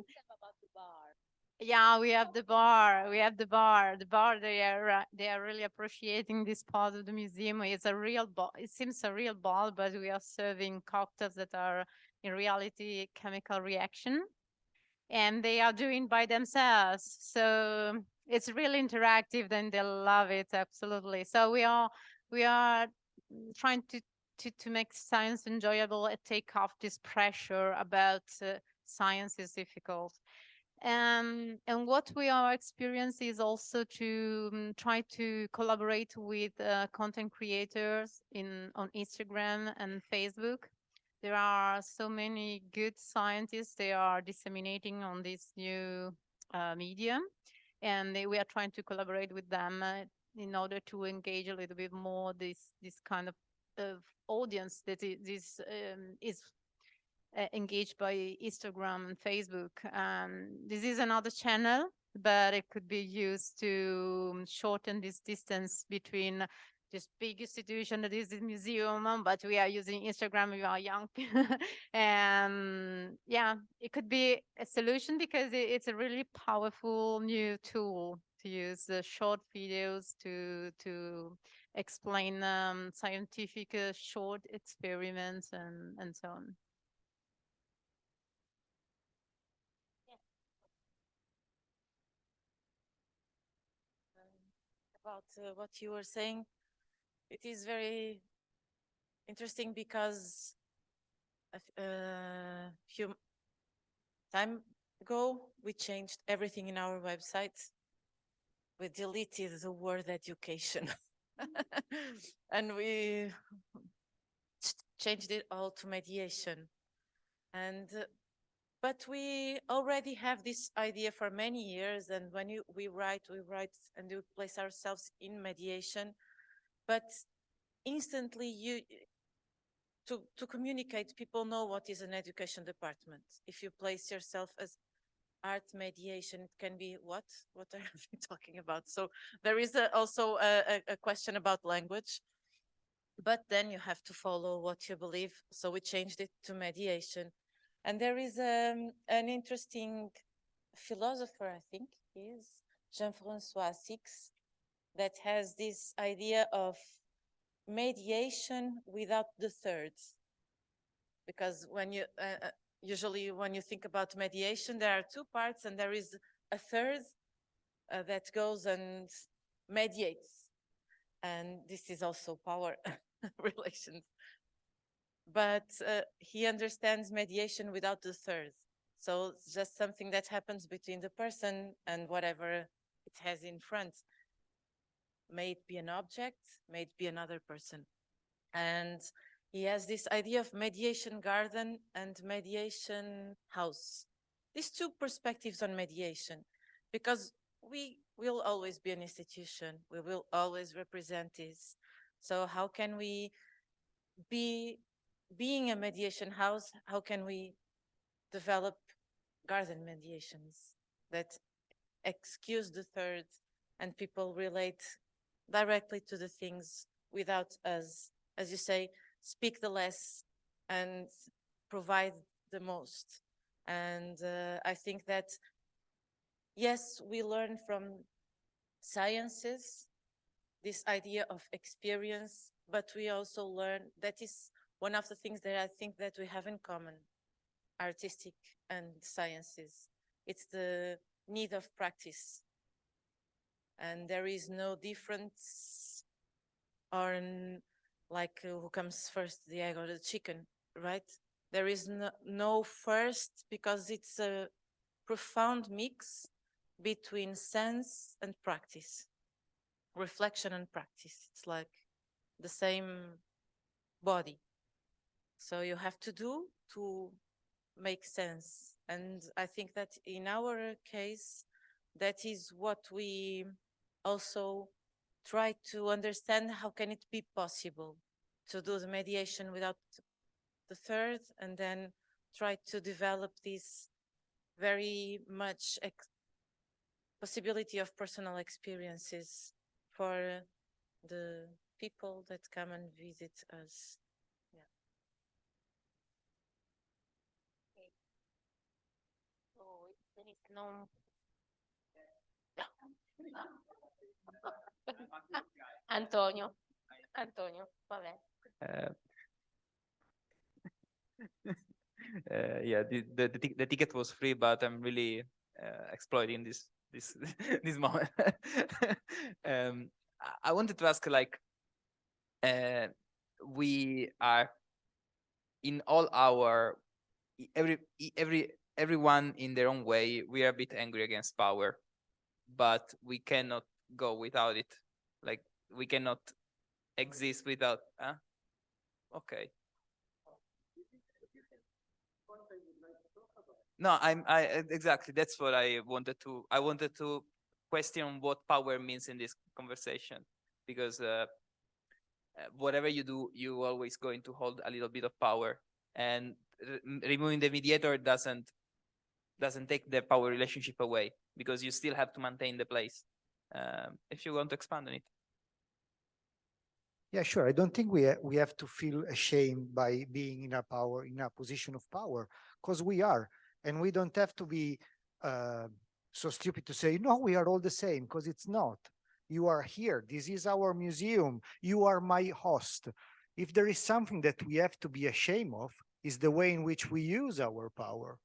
Yeah, we have the bar. We have the bar. The bar. They are really appreciating this part of the museum. It's a real ball. It seems a real ball, but we are serving cocktails that are in reality chemical reaction, and they are doing by themselves. So it's really interactive. Then they love it absolutely. So we are trying to make science enjoyable and take off this pressure about science is difficult. And what we are experiencing is also to try to collaborate with content creators on Instagram and Facebook. There are so many good scientists. They are disseminating on this new medium, and we are trying to collaborate with them in order to engage a little bit more this kind of audience that is engaged by Instagram and Facebook. This is another channel, but it could be used to shorten this distance between this big institution that is the museum, but we are using Instagram, we are young. And yeah, it could be a solution because it's a really powerful new tool to use short videos to explain scientific short experiments and so on. About what you were saying, it is very interesting because a few time ago we changed everything in our website. We deleted the word education and we changed it all to mediation. And but we already have this idea for many years, and when we write and we place ourselves in mediation, but instantly to communicate, people know what is an education department. If you place yourself as art mediation, it can be what are you talking about? So there is also a question about language, but then you have to follow what you believe. So we changed it to mediation. And there is an interesting philosopher, I think is 𝗀𝗿𝗂𝗁𝗂𝗏, that has this idea of mediation without the third. Because when you usually when you think about mediation, there are two parts and there is a third that goes and mediates. And this is also power relations. But he understands mediation without the third. So it's just something that happens between the person and whatever it has in front. May it be an object, may it be another person. And he has this idea of mediation garden and mediation house. These two perspectives on mediation, because we will always be an institution. We will always represent this. So how can we being a mediation house, how can we develop garden mediations that excuse the third and people relate directly to the things without us, as you say, speak the less and provide the most. And I think that, yes, we learn from sciences this idea of experience, but we also learn, that is one of the things that I think that we have in common, artistic and sciences. It's the need of practice. And there is no difference on like who comes first, the egg or the chicken. right? There is no first, because it's a profound mix between sense and practice, reflection and practice. It's like the same body. So you have to do to make sense. And I think that in our case, that is what we also try to understand. How can it be possible to do the mediation without the third, and then try to develop this very much possibility of personal experiences for the people that come and visit us. Yeah. So there is no. Antonio, vabbè. Yeah, the ticket was free, but I'm really exploiting this this moment. I wanted to ask, like, we are in all our everyone in their own way. We are a bit angry against power, but we cannot go without it. Like, we cannot exist without. Okay. No, exactly. That's what I wanted to question what power means in this conversation, because whatever you do, you always going to hold a little bit of power, and removing the mediator doesn't take the power relationship away, because you still have to maintain the place. If you want to expand on it. Yeah, sure. I don't think we have to feel ashamed by being in a position of power, because we are. And we don't have to be so stupid to say, no, we are all the same, because it's not. You are here. This is our museum. You are my host. If there is something that we have to be ashamed of, is the way in which we use our power.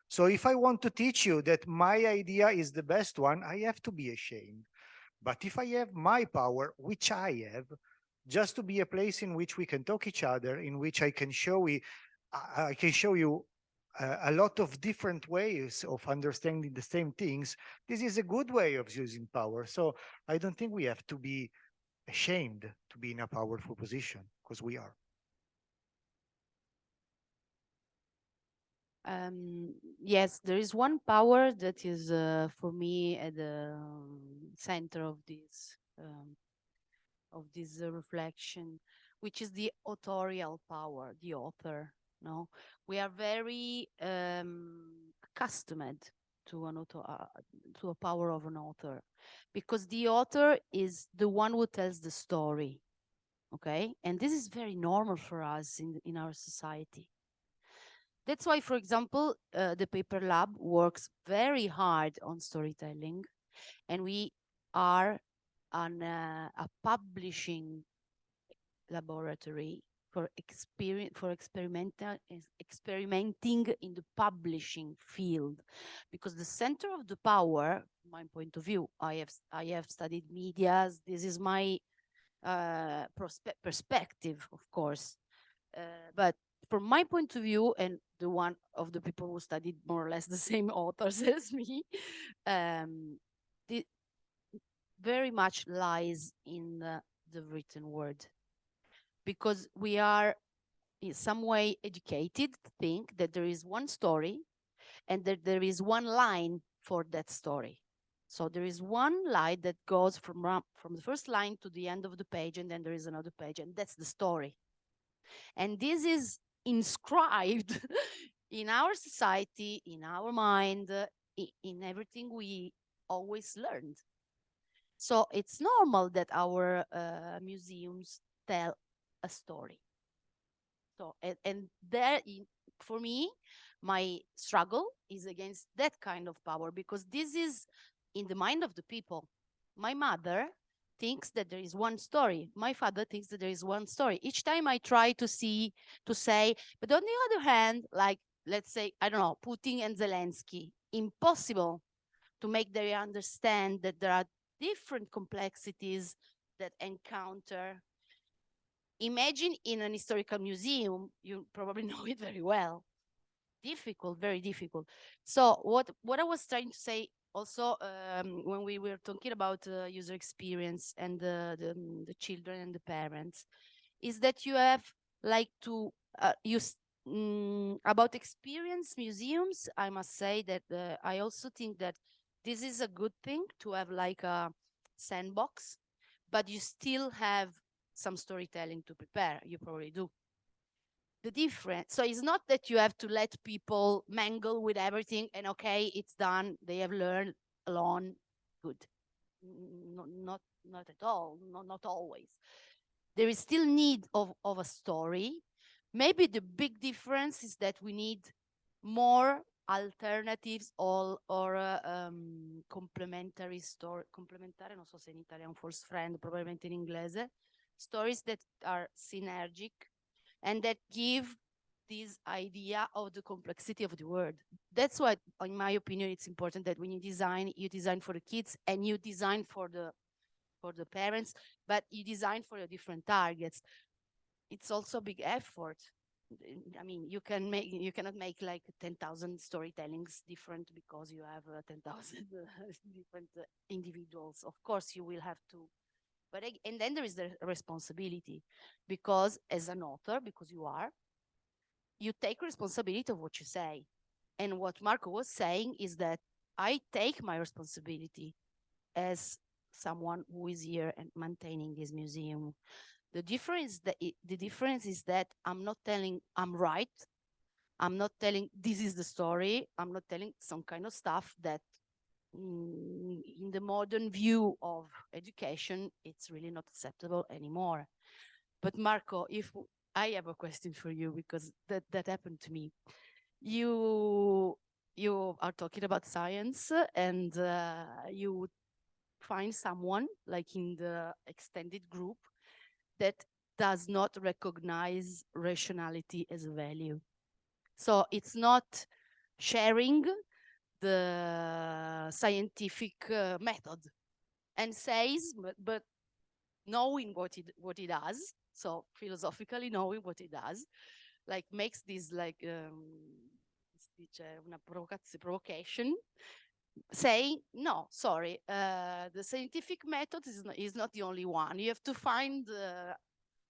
So if I want to teach you that my idea is the best one, I have to be ashamed. But if I have my power, which I have, just to be a place in which we can talk each other, in which I can show you a lot of different ways of understanding the same things. This is a good way of using power. So I don't think we have to be ashamed to be in a powerful position, because we are. Yes, there is one power that is for me at the center of this reflection, which is the authorial power, the author. No, we are very accustomed to a power of an author, because the author is the one who tells the story. Okay, and this is very normal for us in our society. That's why, for example, the Paper Lab works very hard on storytelling, and we are on a publishing laboratory for experimenting in the publishing field, because the center of the power, from my point of view, I have studied medias. This is my perspective, of course, but from my point of view, and the one of the people who studied more or less the same authors as me, very much lies in the written word, because we are in some way educated to think that there is one story and that there is one line for that story. So there is one line that goes from the first line to the end of the page, and then there is another page, and that's the story. And this is inscribed in our society, in our mind, in everything we always learned. So it's normal that our museums tell a story. So, and there, for me, my struggle is against that kind of power, because this is in the mind of the people. My mother thinks that there is one story. My father thinks that there is one story. Each time I try to say, but on the other hand, like, let's say, I don't know, Putin and Zelensky, impossible to make them understand that there are different complexities that encounter Imagine in an historical museum, you probably know it very well. Difficult, very difficult. So what I was trying to say also when we were talking about user experience and the children and the parents is that you have like to use about experience museums. I must say that I also think that this is a good thing to have like a sandbox, but you still have some storytelling to prepare. You probably do. The difference, so it's not that you have to let people mangle with everything and okay, it's done, they have learned alone, good. Not at all, not always. There is still need of a story. Maybe the big difference is that we need more alternatives or complementary story, complementare, non so se in italiano, false friend, probabilmente in inglese, stories that are synergic and that give this idea of the complexity of the world. That's why, in my opinion, it's important that when you design for the kids and you design for the parents, but you design for the different targets. It's also a big effort. I mean, you cannot make like 10,000 storytellings different because you have 10,000 different individuals. Of course, you will have to. But and then there is the responsibility, because as an author, because you take responsibility of what you say. And what Marco was saying is that I take my responsibility as someone who is here and maintaining this museum. The difference is that I'm not telling I'm right. I'm not telling this is the story. I'm not telling some kind of stuff that in the modern view of education, it's really not acceptable anymore. But Marco, if I have a question for you, because that happened to me. You are talking about science and you find someone like in the extended group that does not recognize rationality as a value. So it's not sharing the scientific method and says, but knowing what it does, so philosophically knowing what it does, like makes this like una provocation, say, no, sorry, the scientific method is not the only one. You have to find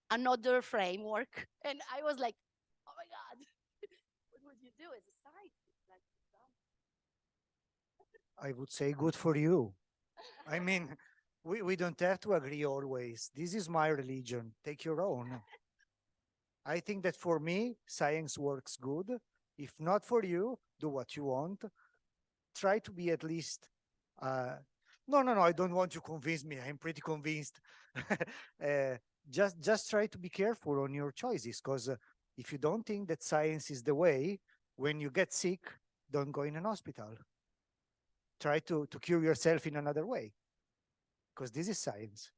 another framework. And I was like, oh my God, what would you do as a scientist? Like, I would say good for you. I mean, we don't have to agree always. This is my religion. Take your own. I think that for me, science works good. If not for you, do what you want. Try to be at least, no, I don't want you to convince me. I'm pretty convinced. Just try to be careful on your choices, because if you don't think that science is the way, when you get sick, don't go in an hospital. Try to cure yourself in another way, because this is science.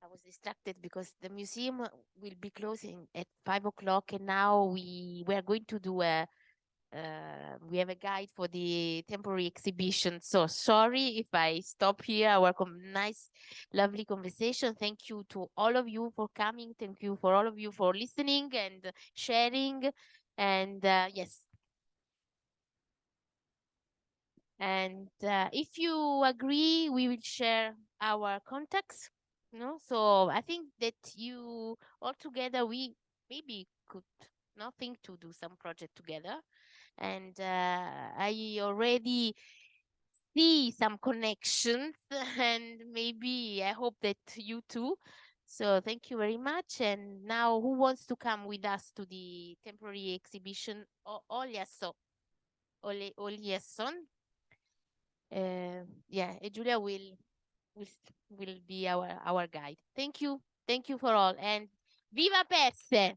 I was distracted because the museum will be closing at 5 o'clock, and now we are going to do we have a guide for the temporary exhibition. So sorry if I stop here our nice, lovely conversation. Thank you to all of you for coming. Thank you for all of you for listening and sharing. And yes. And if you agree, we will share our contacts. No, so I think that you all together, we maybe could think to do some project together. And I already see some connections, and maybe I hope that you too. So thank you very much. And now, who wants to come with us to the temporary exhibition? 𝗀𝗏𝗄𝗏. Yeah, Giulia will be our guide. Thank you for all, and Viva PERSE!